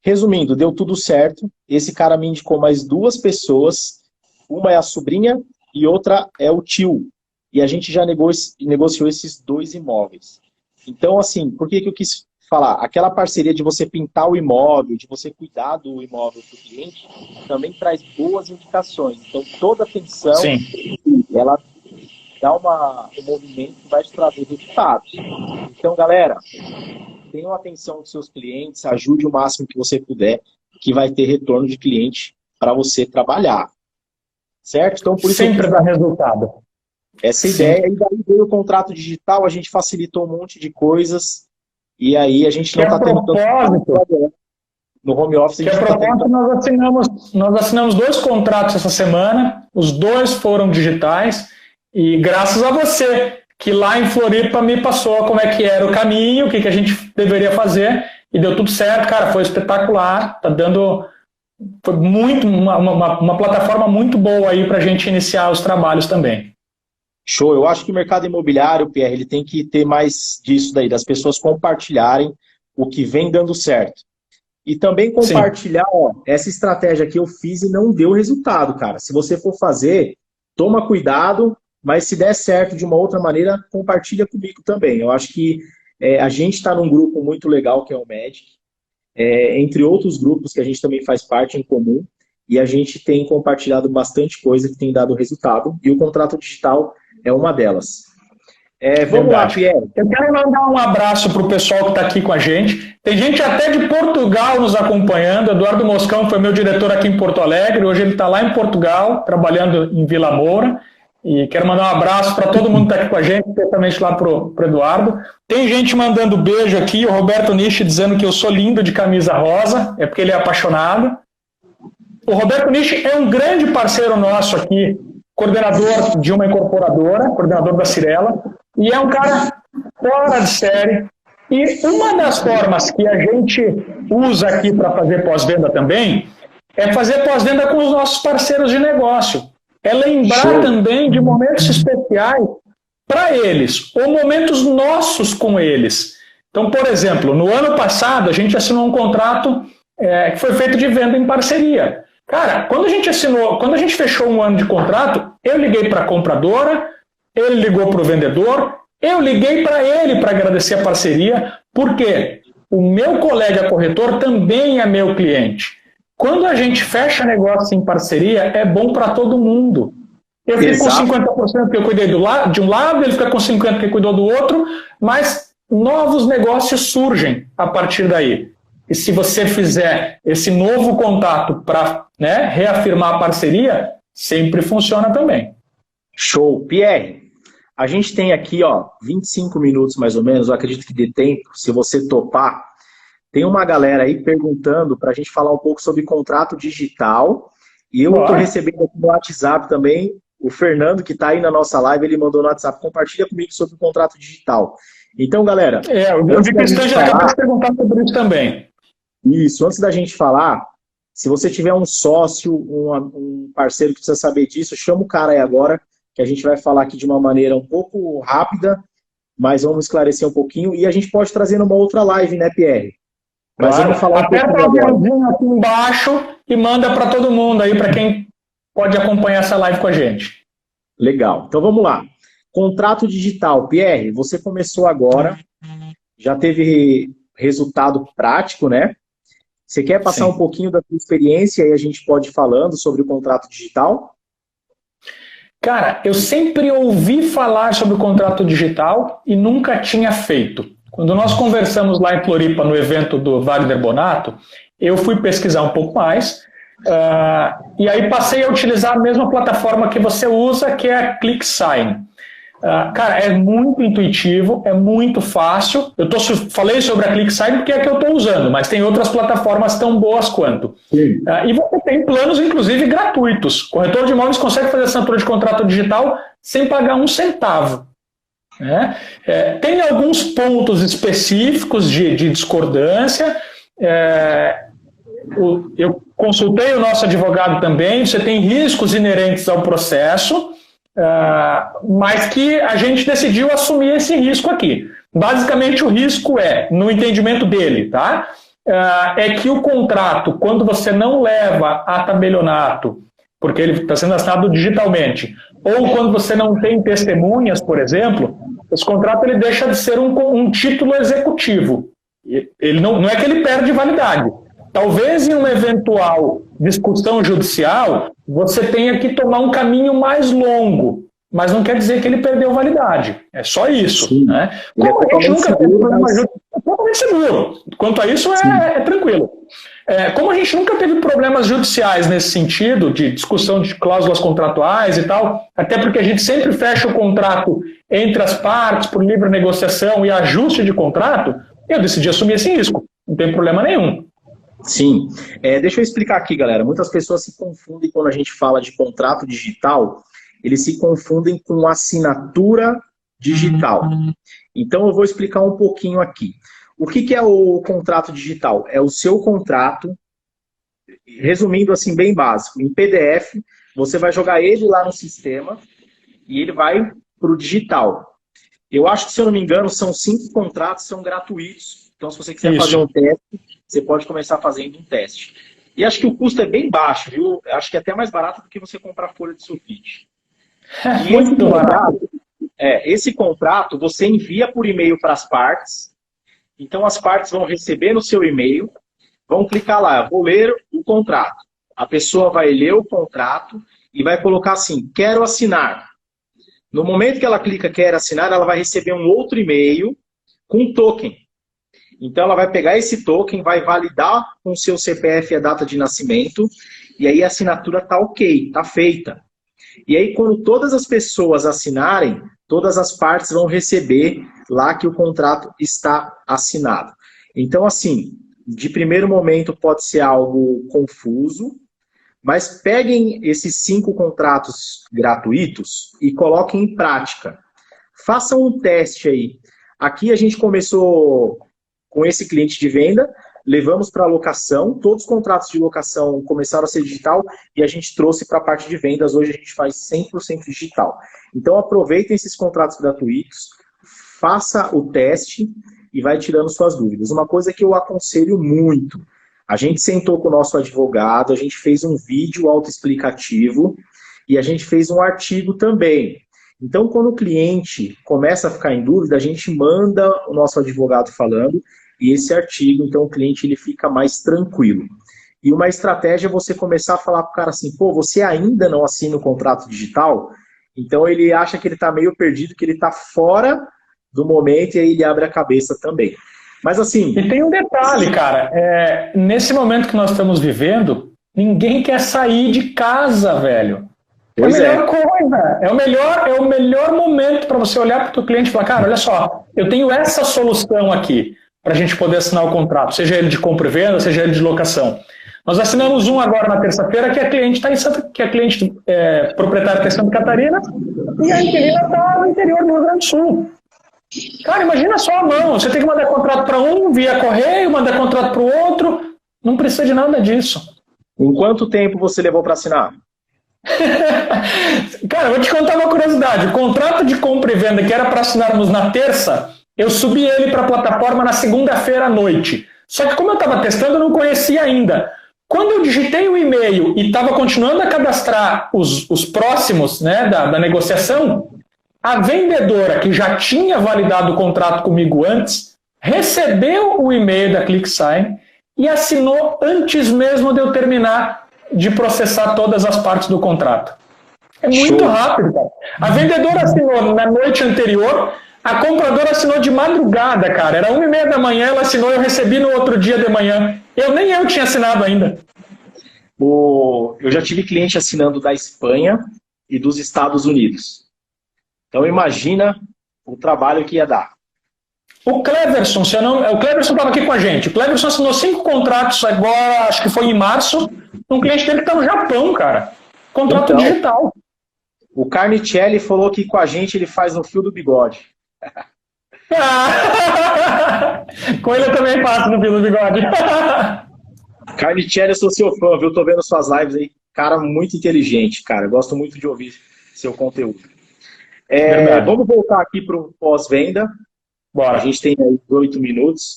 Resumindo, deu tudo certo. Esse cara me indicou mais 2 pessoas. Uma é a sobrinha e outra é o tio. E a gente já negociou esses 2 imóveis. Então, assim, por que eu quis falar? Aquela parceria de você pintar o imóvel, de você cuidar do imóvel para o cliente, também traz boas indicações. Então, toda atenção, ela dá um movimento que vai te trazer resultados. Então, galera, tenham atenção dos seus clientes, ajude o máximo que você puder, que vai ter retorno de cliente para você trabalhar. Certo? Então, por isso sempre dá resultado. Essa ideia, e daí veio o contrato digital, a gente facilitou um monte de coisas, e aí a gente não está tendo tanto no home office. Que a propósito, nós assinamos 2 contratos essa semana, os 2 foram digitais, e graças a você, que lá em Floripa me passou como é que era o caminho, o que a gente deveria fazer, e deu tudo certo, cara, foi espetacular, tá dando... Foi muito, uma plataforma muito boa aí para a gente iniciar os trabalhos também. Show, eu acho que o mercado imobiliário, Pierre, ele tem que ter mais disso daí, das pessoas compartilharem o que vem dando certo. E também compartilhar, ó, essa estratégia que eu fiz e não deu resultado, cara. Se você for fazer, toma cuidado, mas se der certo de uma outra maneira, compartilha comigo também. Eu acho que a gente está num grupo muito legal, que é o Magic, entre outros grupos que a gente também faz parte em comum, e a gente tem compartilhado bastante coisa que tem dado resultado, e o contrato digital é uma delas. Vamos lá, Pierre. Eu quero mandar um abraço para o pessoal que está aqui com a gente. Tem gente até de Portugal nos acompanhando. Eduardo Moscão foi meu diretor aqui em Porto Alegre. Hoje ele está lá em Portugal, trabalhando em Vila Moura. E quero mandar um abraço para todo mundo que está aqui com a gente, especialmente lá para o Eduardo. Tem gente mandando beijo aqui. O Roberto Nishi dizendo que eu sou lindo de camisa rosa. É porque ele é apaixonado. O Roberto Nishi é um grande parceiro nosso aqui, coordenador de uma incorporadora, coordenador da Cirela, e é um cara fora de série. E uma das formas que a gente usa aqui para fazer pós-venda também é fazer pós-venda com os nossos parceiros de negócio. É lembrar também de momentos especiais para eles, ou momentos nossos com eles. Então, por exemplo, no ano passado a gente assinou um contrato que foi feito de venda em parceria. Cara, quando a gente fechou um ano de contrato, eu liguei para a compradora, ele ligou para o vendedor, eu liguei para ele para agradecer a parceria, porque o meu colega corretor também é meu cliente. Quando a gente fecha negócio em parceria, é bom para todo mundo. Eu fico com 50% que eu cuidei de um lado, ele fica com 50% que cuidou do outro, mas novos negócios surgem a partir daí. E se você fizer esse novo contato para reafirmar a parceria, sempre funciona também. Show. Pierre, a gente tem aqui 25 minutos mais ou menos, eu acredito que dê tempo, se você topar. Tem uma galera aí perguntando para a gente falar um pouco sobre contrato digital. E eu estou recebendo aqui no WhatsApp também o Fernando, que está aí na nossa live, ele mandou no WhatsApp, compartilha comigo sobre o contrato digital. Então, galera... eu vi que o Stan já acabou de perguntar sobre isso também. Isso, antes da gente falar, se você tiver um sócio, um parceiro que precisa saber disso, chama o cara aí agora, que a gente vai falar aqui de uma maneira um pouco rápida, mas vamos esclarecer um pouquinho, e a gente pode trazer numa outra live, né, Pierre? Mas claro, vamos falar aperta o aviãozinho aqui embaixo e manda para todo mundo aí, para quem pode acompanhar essa live com a gente. Legal, então vamos lá. Contrato digital. Pierre, você começou agora, já teve resultado prático, né? Você quer passar um pouquinho da sua experiência e a gente pode ir falando sobre o contrato digital? Cara, eu sempre ouvi falar sobre o contrato digital e nunca tinha feito. Quando nós conversamos lá em Floripa, no evento do Wagner Bonato, eu fui pesquisar um pouco mais, e aí passei a utilizar a mesma plataforma que você usa, que é a ClickSign. Cara, é muito intuitivo, é muito fácil. Falei sobre a ClickSign porque é a que eu estou usando, mas tem outras plataformas tão boas quanto. E você tem planos, inclusive, gratuitos. O corretor de imóveis consegue fazer assinatura de contrato digital sem pagar um centavo. Né? Tem alguns pontos específicos de discordância. Eu consultei o nosso advogado também. Você tem riscos inerentes ao processo, mas que a gente decidiu assumir esse risco aqui. Basicamente, o risco no entendimento dele, tá? É que o contrato, quando você não leva a tabelionato, porque ele está sendo assinado digitalmente, ou quando você não tem testemunhas, por exemplo, esse contrato ele deixa de ser um título executivo. Ele não é que ele perde validade. Talvez em uma eventual discussão judicial, você tenha que tomar um caminho mais longo, mas não quer dizer que ele perdeu validade. É só isso. Né? Como a gente nunca teve problema judicial, é totalmente seguro. Quanto a isso, é tranquilo. Como a gente nunca teve problemas judiciais nesse sentido, de discussão de cláusulas contratuais e tal, até porque a gente sempre fecha o contrato entre as partes por livre negociação e ajuste de contrato, eu decidi assumir esse risco. Não tem problema nenhum. Sim. Deixa eu explicar aqui, galera. Muitas pessoas se confundem quando a gente fala de contrato digital, eles se confundem com assinatura digital. Então, eu vou explicar um pouquinho aqui. O que é o contrato digital? É o seu contrato, resumindo assim, bem básico, em PDF, você vai jogar ele lá no sistema e ele vai para o digital. Eu acho que, se eu não me engano, são 5 contratos, são gratuitos. Então, se você quiser fazer um teste, você pode começar fazendo um teste. E acho que o custo é bem baixo, viu? Acho que é até mais barato do que você comprar folha de sulfite. E muito barato. Esse contrato você envia por e-mail para as partes. Então, as partes vão receber no seu e-mail, vão clicar lá, vou ler o contrato. A pessoa vai ler o contrato e vai colocar assim, quero assinar. No momento que ela clica quero assinar, ela vai receber um outro e-mail com um token. Então, ela vai pegar esse token, vai validar com o seu CPF a data de nascimento, e aí a assinatura está ok, está feita. E aí, quando todas as pessoas assinarem, todas as partes vão receber lá que o contrato está assinado. Então, assim, de primeiro momento pode ser algo confuso, mas peguem esses 5 contratos gratuitos e coloquem em prática. Façam um teste aí. Aqui a gente começou com esse cliente de venda, levamos para a locação, todos os contratos de locação começaram a ser digital e a gente trouxe para a parte de vendas, hoje a gente faz 100% digital. Então aproveitem esses contratos gratuitos, faça o teste e vai tirando suas dúvidas. Uma coisa que eu aconselho muito, a gente sentou com o nosso advogado, a gente fez um vídeo autoexplicativo e a gente fez um artigo também. Então, quando o cliente começa a ficar em dúvida, a gente manda o nosso advogado falando e esse artigo, então o cliente ele fica mais tranquilo. E uma estratégia é você começar a falar para o cara assim, pô, você ainda não assina o contrato digital? Então ele acha que ele está meio perdido, que ele está fora do momento e aí ele abre a cabeça também. Mas assim... E tem um detalhe, cara, nesse momento que nós estamos vivendo, ninguém quer sair de casa, velho. Pois é a melhor coisa, é o melhor momento para você olhar para o teu cliente e falar, cara, olha só, eu tenho essa solução aqui para a gente poder assinar o contrato, seja ele de compra e venda, seja ele de locação. Nós assinamos um agora na terça-feira, que a cliente está em que a cliente proprietária está em Santa Catarina e a inquilina está no interior do Rio Grande do Sul. Cara, imagina só a mão. Você tem que mandar contrato para um via correio, mandar contrato para o outro. Não precisa de nada disso. Em quanto tempo você levou para assinar? Cara, eu vou te contar uma curiosidade. O contrato de compra e venda que era para assinarmos na terça, eu subi ele para a plataforma na segunda-feira à noite. Só que como eu estava testando, eu não conhecia ainda. Quando eu digitei o e-mail e estava continuando a cadastrar os próximos, né, da negociação, a vendedora, que já tinha validado o contrato comigo antes, recebeu o e-mail da ClickSign e assinou antes mesmo de eu terminar de processar todas as partes do contrato. É muito rápido, cara. A vendedora assinou na noite anterior, a compradora assinou de madrugada, cara. Era 1h30 da manhã, ela assinou, eu recebi no outro dia de manhã. Nem eu tinha assinado ainda. Eu já tive cliente assinando da Espanha e dos Estados Unidos. Então imagina o trabalho que ia dar. O Cleverson, o Cleverson estava aqui com a gente. O Cleverson assinou 5 contratos agora, acho que foi em março, um cliente dele que está no Japão, cara. Contrato então, digital. O Carnicelli falou que com a gente ele faz no fio do bigode. Com ele eu também faço no fio do bigode. Carnicelli, eu sou seu fã, viu? Tô vendo suas lives aí. Cara, muito inteligente, cara. Gosto muito de ouvir seu conteúdo. Vamos voltar aqui para o pós-venda. Bora. A gente tem aí 8 minutos.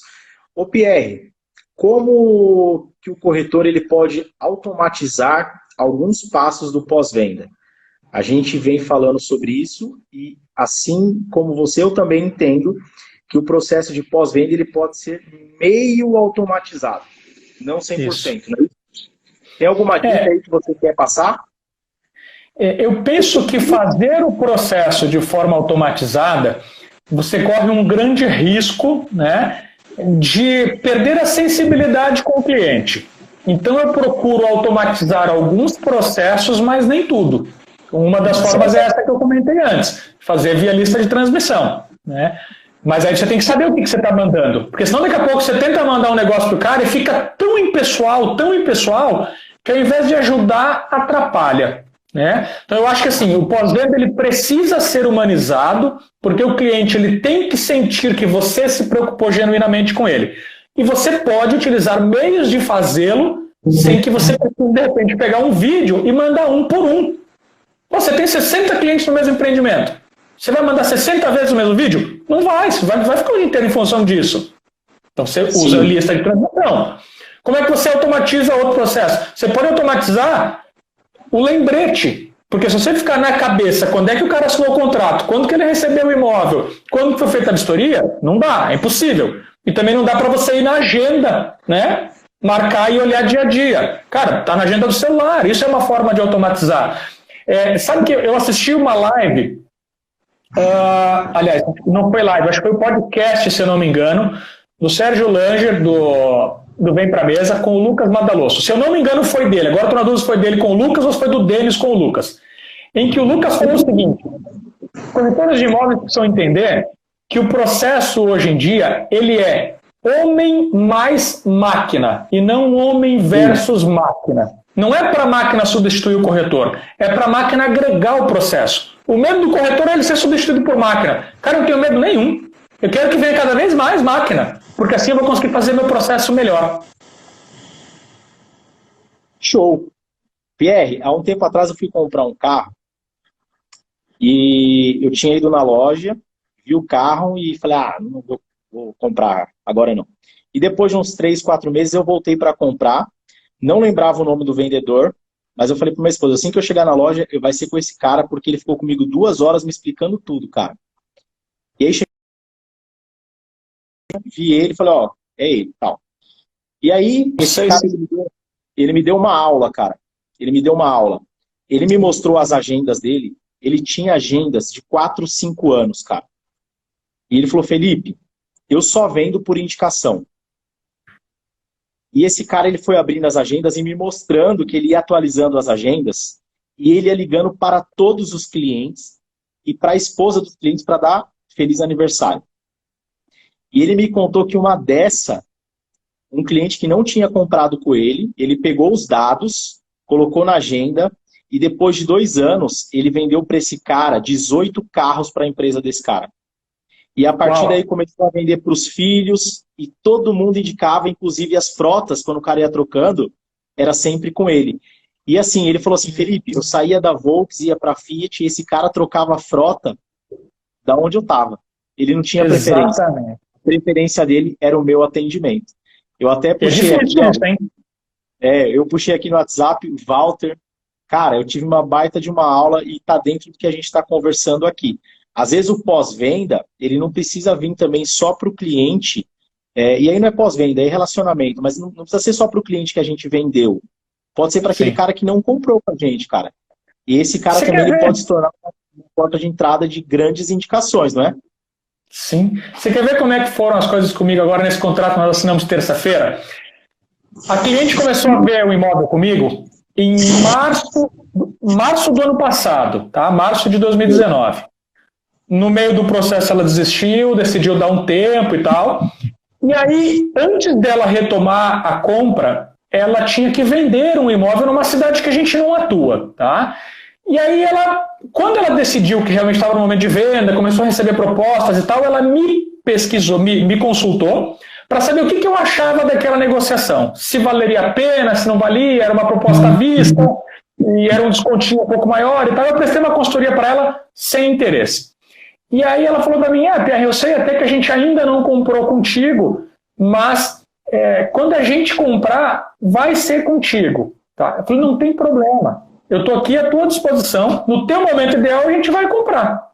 Ô Pierre, como que o corretor ele pode automatizar alguns passos do pós-venda? A gente vem falando sobre isso e, assim como você, eu também entendo que o processo de pós-venda ele pode ser meio automatizado, não 100%. Isso. Né? Tem alguma dica aí que você quer passar? Eu penso que fazer o processo de forma automatizada, você corre um grande risco, né, de perder a sensibilidade com o cliente. Então eu procuro automatizar alguns processos, mas nem tudo. Uma das formas é essa que eu comentei antes, fazer via lista de transmissão, né? Mas aí você tem que saber o que você está mandando, porque senão daqui a pouco você tenta mandar um negócio para o cara e fica tão impessoal, que ao invés de ajudar, atrapalha. Né? Então eu acho que assim, o pós-venda ele precisa ser humanizado, porque o cliente ele tem que sentir que você se preocupou genuinamente com ele. E você pode utilizar meios de fazê-lo sem que você precise, de repente, pegar um vídeo e mandar um por um. Você tem 60 clientes no mesmo empreendimento. Você vai mandar 60 vezes o mesmo vídeo? Não vai, você vai ficar o dia inteiro em função disso. Então você usa a lista de transmissão. Como é que você automatiza outro processo? Você pode automatizar o lembrete, porque se você ficar na cabeça quando é que o cara assinou o contrato, quando que ele recebeu o imóvel, quando foi feita a vistoria, não dá, é impossível. E também não dá para você ir na agenda, né? Marcar e olhar dia a dia. Cara, tá na agenda do celular, isso é uma forma de automatizar. Sabe que eu assisti uma live, aliás, não foi live, acho que foi um podcast, se eu não me engano, do Sérgio Langer, do Vem Pra Mesa, com o Lucas Madalosso. Se eu não me engano, foi dele. Agora estou na dúvida se foi dele com o Lucas ou se foi do Denis com o Lucas. Em que o Lucas falou o seguinte: corretores de imóveis precisam entender que o processo hoje em dia, ele é homem mais máquina e não homem versus máquina. Não é para a máquina substituir o corretor, é para a máquina agregar o processo. O medo do corretor é ele ser substituído por máquina. Cara, eu não tenho medo nenhum. Eu quero que venha cada vez mais máquina, porque assim eu vou conseguir fazer meu processo melhor. Show. Pierre, há um tempo atrás eu fui comprar um carro e eu tinha ido na loja, vi o carro e falei, não vou comprar agora não. E depois de uns 3, 4 meses eu voltei para comprar, não lembrava o nome do vendedor, mas eu falei para minha esposa, assim que eu chegar na loja, vai ser com esse cara, porque ele ficou comigo 2 horas me explicando tudo, cara. E aí vi ele e falei, é ele, tal. E aí, esse cara, ele me deu uma aula, cara. Ele me deu uma aula. Ele me mostrou as agendas dele. Ele tinha agendas de 4, 5 anos, cara. E ele falou, Felipe, eu só vendo por indicação. E esse cara, ele foi abrindo as agendas e me mostrando que ele ia atualizando as agendas e ele ia ligando para todos os clientes e para a esposa dos clientes para dar feliz aniversário. E ele me contou que uma um cliente que não tinha comprado com ele, ele pegou os dados, colocou na agenda, e depois de 2 anos, ele vendeu para esse cara 18 carros para a empresa desse cara. E a partir daí começou a vender para os filhos, e todo mundo indicava, inclusive as frotas, quando o cara ia trocando, era sempre com ele. E assim, ele falou assim, Felipe, eu saía da Volks, ia para a Fiat, e esse cara trocava a frota da onde eu estava. Ele não tinha preferência. A preferência dele era o meu atendimento. Eu até puxei aqui, eu puxei aqui no WhatsApp, o Walter. Cara, eu tive uma baita de uma aula e está dentro do que a gente está conversando aqui. Às vezes o pós-venda, ele não precisa vir também só para o cliente, e aí não é pós-venda, é relacionamento, mas não precisa ser só para o cliente que a gente vendeu. Pode ser para aquele cara que não comprou com a gente, cara. E esse cara também ele pode se tornar uma porta de entrada de grandes indicações, não é? Sim. Você quer ver como é que foram as coisas comigo agora nesse contrato que nós assinamos terça-feira? A cliente começou a ver o imóvel comigo em março do ano passado, tá? Março de 2019. No meio do processo ela desistiu, decidiu dar um tempo e tal. E aí, antes dela retomar a compra, ela tinha que vender um imóvel numa cidade que a gente não atua, tá? E aí quando ela decidiu que realmente estava no momento de venda, começou a receber propostas e tal, ela me pesquisou, me consultou para saber o que eu achava daquela negociação. Se valeria a pena, se não valia, era uma proposta à vista, e era um descontinho um pouco maior e tal. Eu prestei uma consultoria para ela sem interesse. E aí ela falou para mim, Pierre, eu sei até que a gente ainda não comprou contigo, mas quando a gente comprar, vai ser contigo. Tá? Eu falei, não tem problema. Eu estou aqui à tua disposição. No teu momento ideal, a gente vai comprar.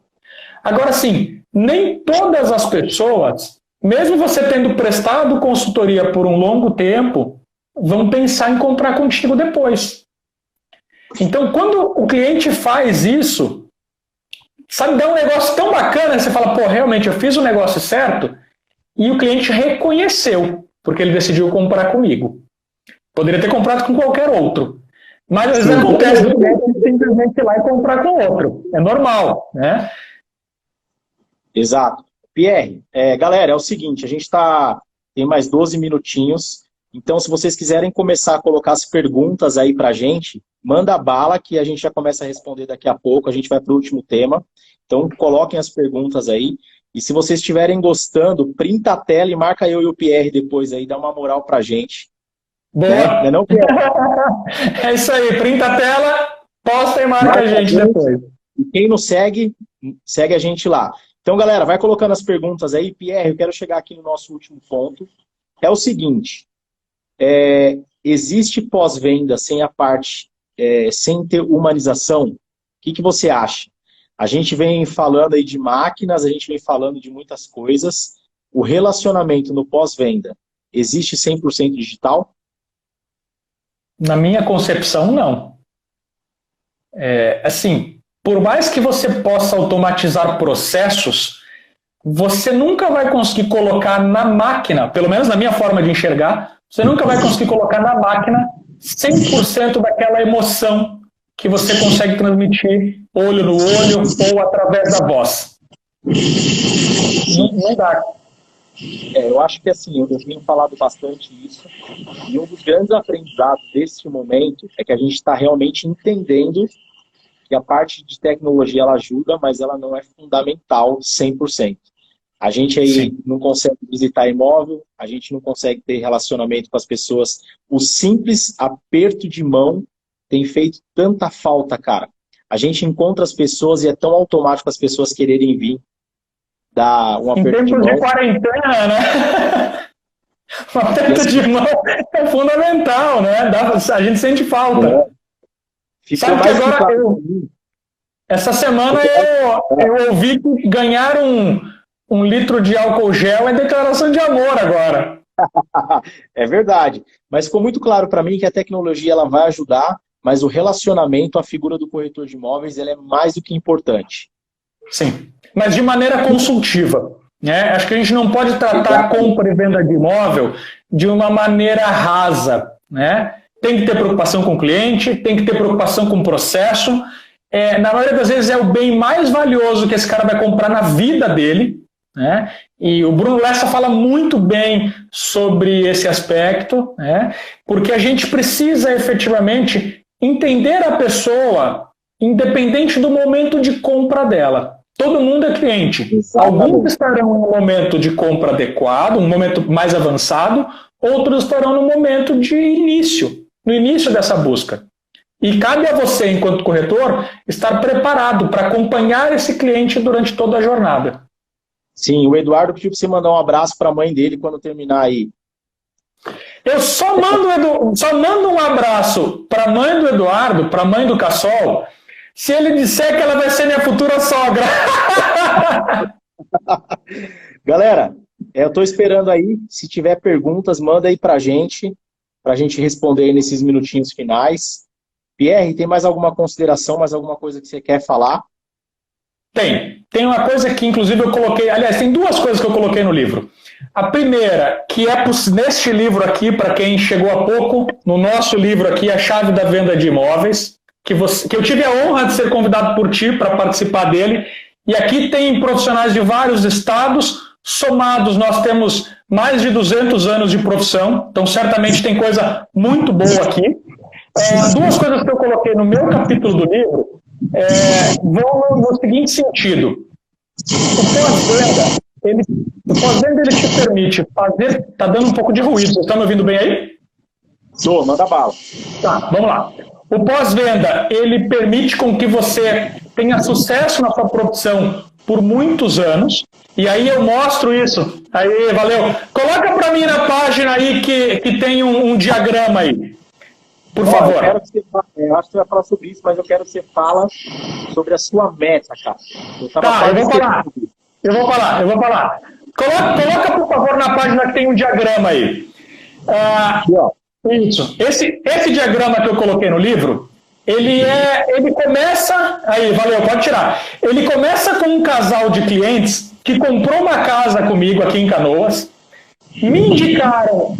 Agora, sim, nem todas as pessoas, mesmo você tendo prestado consultoria por um longo tempo, vão pensar em comprar contigo depois. Então, quando o cliente faz isso, sabe, dá um negócio tão bacana, você fala, pô, realmente eu fiz o negócio certo, e o cliente reconheceu, porque ele decidiu comprar comigo. Poderia ter comprado com qualquer outro. Mas às vezes acontece do cliente simplesmente ir lá e comprar com outro. É normal, né? Exato. Pierre, galera, é o seguinte, a gente tem mais 12 minutinhos, então se vocês quiserem começar a colocar as perguntas aí pra gente, manda bala que a gente já começa a responder daqui a pouco, a gente vai pro último tema. Então coloquem as perguntas aí, e se vocês estiverem gostando, printa a tela e marca eu e o Pierre depois aí, dá uma moral pra gente. Boa! Não, Pierre? É isso aí, printa a tela, posta e marca a gente depois. E quem não segue, segue a gente lá. Então, galera, vai colocando as perguntas aí. Pierre, eu quero chegar aqui no nosso último ponto. É o seguinte, existe pós-venda sem a parte, sem ter humanização? O que você acha? A gente vem falando aí de máquinas, a gente vem falando de muitas coisas. O relacionamento no pós-venda existe 100% digital? Na minha concepção, não. Assim, por mais que você possa automatizar processos, você nunca vai conseguir colocar na máquina, pelo menos na minha forma de enxergar, você nunca vai conseguir colocar na máquina 100% daquela emoção que você consegue transmitir olho no olho ou através da voz. Não dá. Eu acho que assim, eu tenho falado bastante isso, e um dos grandes aprendizados desse momento é que a gente está realmente entendendo que a parte de tecnologia ela ajuda, mas ela não é fundamental 100%. A gente aí não consegue visitar imóvel, a gente não consegue ter relacionamento com as pessoas. O simples aperto de mão tem feito tanta falta, cara. A gente encontra as pessoas e é tão automático as pessoas quererem vir dar um aperto de mão. Em tempos de quarentena, né? Um aperto de mão é fundamental, né? A gente sente falta. Sabe que agora essa semana eu ouvi que ganhar um litro de álcool gel é declaração de amor agora. É verdade. Mas ficou muito claro para mim que a tecnologia ela vai ajudar, mas o relacionamento, a figura do corretor de imóveis, ela é mais do que importante. Sim, mas de maneira consultiva. Né? Acho que a gente não pode tratar a compra e venda de imóvel de uma maneira rasa. Né? Tem que ter preocupação com o cliente, tem que ter preocupação com o processo. Na maioria das vezes é o bem mais valioso que esse cara vai comprar na vida dele. né? E o Bruno Lessa fala muito bem sobre esse aspecto, né? Porque a gente precisa efetivamente entender a pessoa independente do momento de compra dela. Todo mundo é cliente. Exatamente. Alguns estarão em um momento de compra adequado, um momento mais avançado, outros estarão no momento de início, no início dessa busca. E cabe a você, enquanto corretor, estar preparado para acompanhar esse cliente durante toda a jornada. Sim, o Eduardo pediu para você mandar um abraço para a mãe dele quando terminar aí. Eu só mando um abraço para a mãe do Eduardo, para a mãe do Cassol, se ele disser que ela vai ser minha futura sogra. Galera, eu estou esperando aí. Se tiver perguntas, manda aí para a gente responder aí nesses minutinhos finais. Pierre, tem mais alguma consideração, mais alguma coisa que você quer falar? Tem uma coisa que inclusive eu coloquei, aliás, tem duas coisas que eu coloquei no livro. A primeira, que é neste livro aqui, para quem chegou há pouco, no nosso livro aqui, A Chave da Venda de Imóveis, que eu tive a honra de ser convidado por ti para participar dele, e aqui tem profissionais de vários estados, somados nós temos mais de 200 anos de profissão, então certamente tem coisa muito boa aqui. Duas coisas que eu coloquei no meu capítulo do livro vão no seguinte sentido. O pós-venda ele te permite fazer... Está dando um pouco de ruído, vocês estão me ouvindo bem aí? Tô, manda bala. Tá, vamos lá. O pós-venda, ele permite com que você tenha sucesso na sua profissão por muitos anos, e aí eu mostro isso. Aí, valeu. Coloca para mim na página aí que tem um diagrama aí. Por favor. Eu acho que você vai falar sobre isso, mas eu quero que você fala sobre a sua meta, cara. Eu vou falar. Coloca, por favor, na página que tem um diagrama aí. Isso. Esse diagrama que eu coloquei no livro, ele começa... Aí, valeu, pode tirar. Ele começa com um casal de clientes que comprou uma casa comigo aqui em Canoas, me indicaram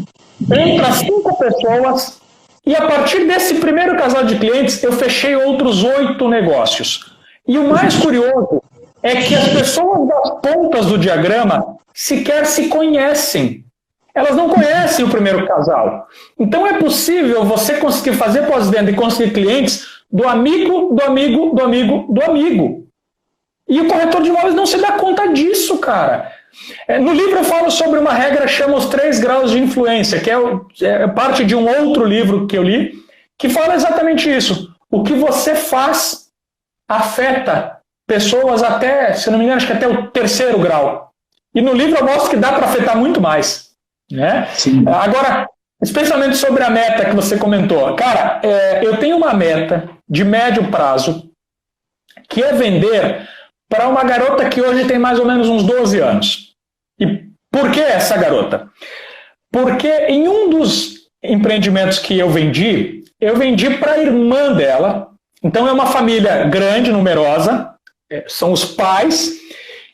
para 5 pessoas, e a partir desse primeiro casal de clientes, eu fechei outros 8 negócios. E o mais curioso é que as pessoas das pontas do diagrama sequer se conhecem. Elas não conhecem o primeiro casal. Então é possível você conseguir fazer pós-venda e conseguir clientes do amigo, do amigo, do amigo, do amigo. E o corretor de imóveis não se dá conta disso, cara. No livro eu falo sobre uma regra que chama os 3 graus de influência, que é parte de um outro livro que eu li, que fala exatamente isso. O que você faz afeta pessoas até, se não me engano, acho que até o 3º grau. E no livro eu mostro que dá para afetar muito mais. Né? Agora, especialmente sobre a meta que você comentou. Cara, eu tenho uma meta de médio prazo, que é vender para uma garota que hoje tem mais ou menos uns 12 anos. E por que essa garota? Porque em um dos empreendimentos que eu vendi para a irmã dela. Então é uma família grande, numerosa, são os pais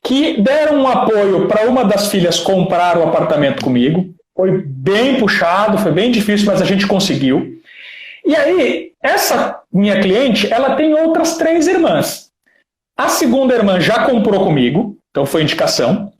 que deram um apoio para uma das filhas comprar o apartamento comigo. Foi bem puxado, foi bem difícil, mas a gente conseguiu. E aí, essa minha cliente, ela tem outras 3 irmãs. A 2ª irmã já comprou comigo, então foi indicação.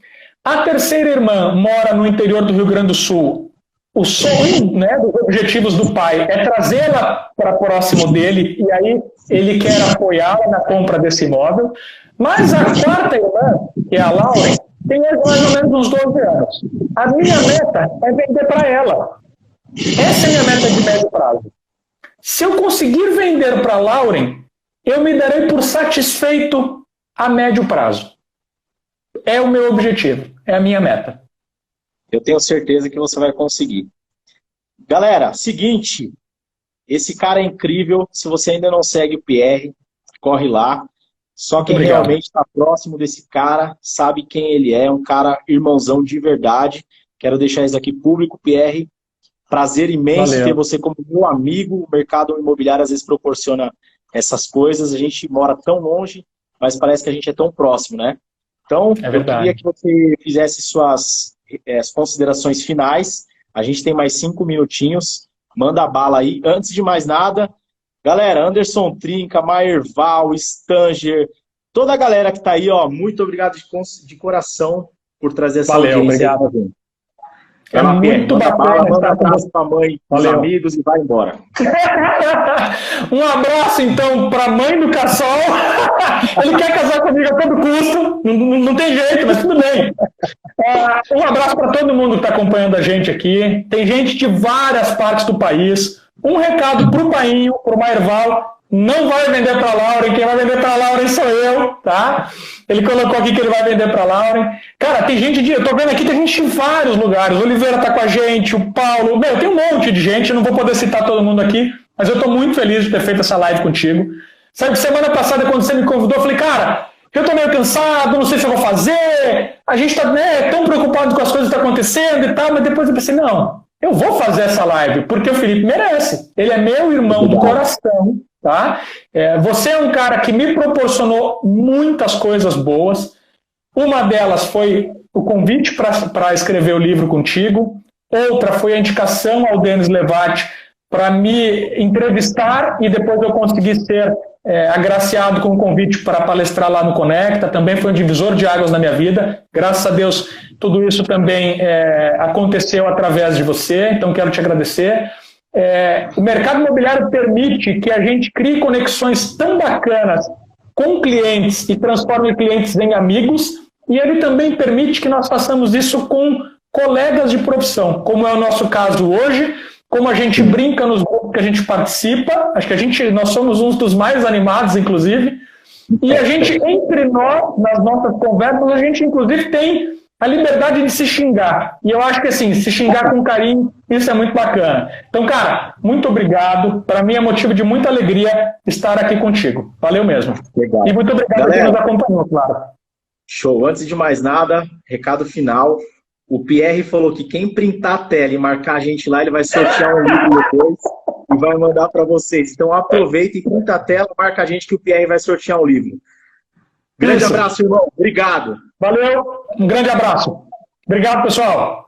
A 3ª irmã mora no interior do Rio Grande do Sul. O sonho, né, dos objetivos do pai é trazê-la para próximo dele, e aí ele quer apoiá-la na compra desse imóvel. Mas a 4ª irmã, que é a Lauren, tem mais ou menos uns 12 anos. A minha meta é vender para ela. Essa é a minha meta de médio prazo. Se eu conseguir vender para a Lauren, eu me darei por satisfeito a médio prazo. É o meu objetivo, é a minha meta. Eu tenho certeza que você vai conseguir. Galera, seguinte, esse cara é incrível. Se você ainda não segue o Pierre, corre lá. Só quem realmente está próximo desse cara sabe quem ele é, um cara irmãozão de verdade. Quero deixar isso aqui público, Pierre. Prazer imenso ter você como meu amigo. O mercado imobiliário às vezes proporciona essas coisas. A gente mora tão longe, mas parece que a gente é tão próximo, né? Então, eu queria que você fizesse suas considerações finais. A gente tem mais 5 minutinhos. Manda a bala aí. Antes de mais nada, galera, Anderson Trinca, Maerval, Stanger, toda a galera que está aí, ó, muito obrigado de coração por trazer essa Valeu, audiência. obrigado. É muito bacana. Manda um abraço para a mãe, para os amigos e vai embora. Um abraço, então, para a mãe do Cassol. Ele quer casar comigo a todo custo. Não tem jeito, mas tudo bem. Um abraço para todo mundo que está acompanhando a gente aqui. Tem gente de várias partes do país. Um recado para o Painho, para o Maerval. Não vai vender para a Lauren, quem vai vender para a Lauren sou eu, tá? Ele colocou aqui que ele vai vender para a Lauren. Cara, tem gente eu tô vendo aqui, tem gente em vários lugares. O Oliveira tá com a gente, o Paulo, tem um monte de gente, não vou poder citar todo mundo aqui, mas eu tô muito feliz de ter feito essa live contigo. Sabe, semana passada, quando você me convidou, eu falei, cara, eu tô meio cansado, não sei se eu vou fazer, a gente tá tão preocupado com as coisas que estão acontecendo e tal, mas depois eu pensei, não, eu vou fazer essa live, porque o Felipe merece. Ele é meu irmão do coração. Tá? Você é um cara que me proporcionou muitas coisas boas. Uma delas foi o convite para escrever o livro contigo. Outra foi a indicação ao Denis Levati para me entrevistar e depois eu consegui ser agraciado com o convite para palestrar lá no Conecta. Também foi um divisor de águas na minha vida. Graças a Deus, tudo isso também aconteceu através de você, então quero te agradecer. O mercado imobiliário permite que a gente crie conexões tão bacanas com clientes e transforme clientes em amigos, e ele também permite que nós façamos isso com colegas de profissão, como é o nosso caso hoje, como a gente brinca nos grupos que a gente participa, acho que nós somos uns dos mais animados, inclusive, e a gente, entre nós, nas nossas conversas, a gente inclusive tem a liberdade de se xingar. E eu acho que, assim, se xingar com carinho, isso é muito bacana. Então, cara, muito obrigado. Para mim é motivo de muita alegria estar aqui contigo. Valeu mesmo. Legal. E muito obrigado por nos acompanhar, claro. Show. Antes de mais nada, recado final. O Pierre falou que quem printar a tela e marcar a gente lá, ele vai sortear um livro depois e vai mandar para vocês. Então, aproveita e printa a tela, marca a gente que o Pierre vai sortear um livro. Grande abraço, irmão. Obrigado. Valeu, um grande abraço. Obrigado, pessoal.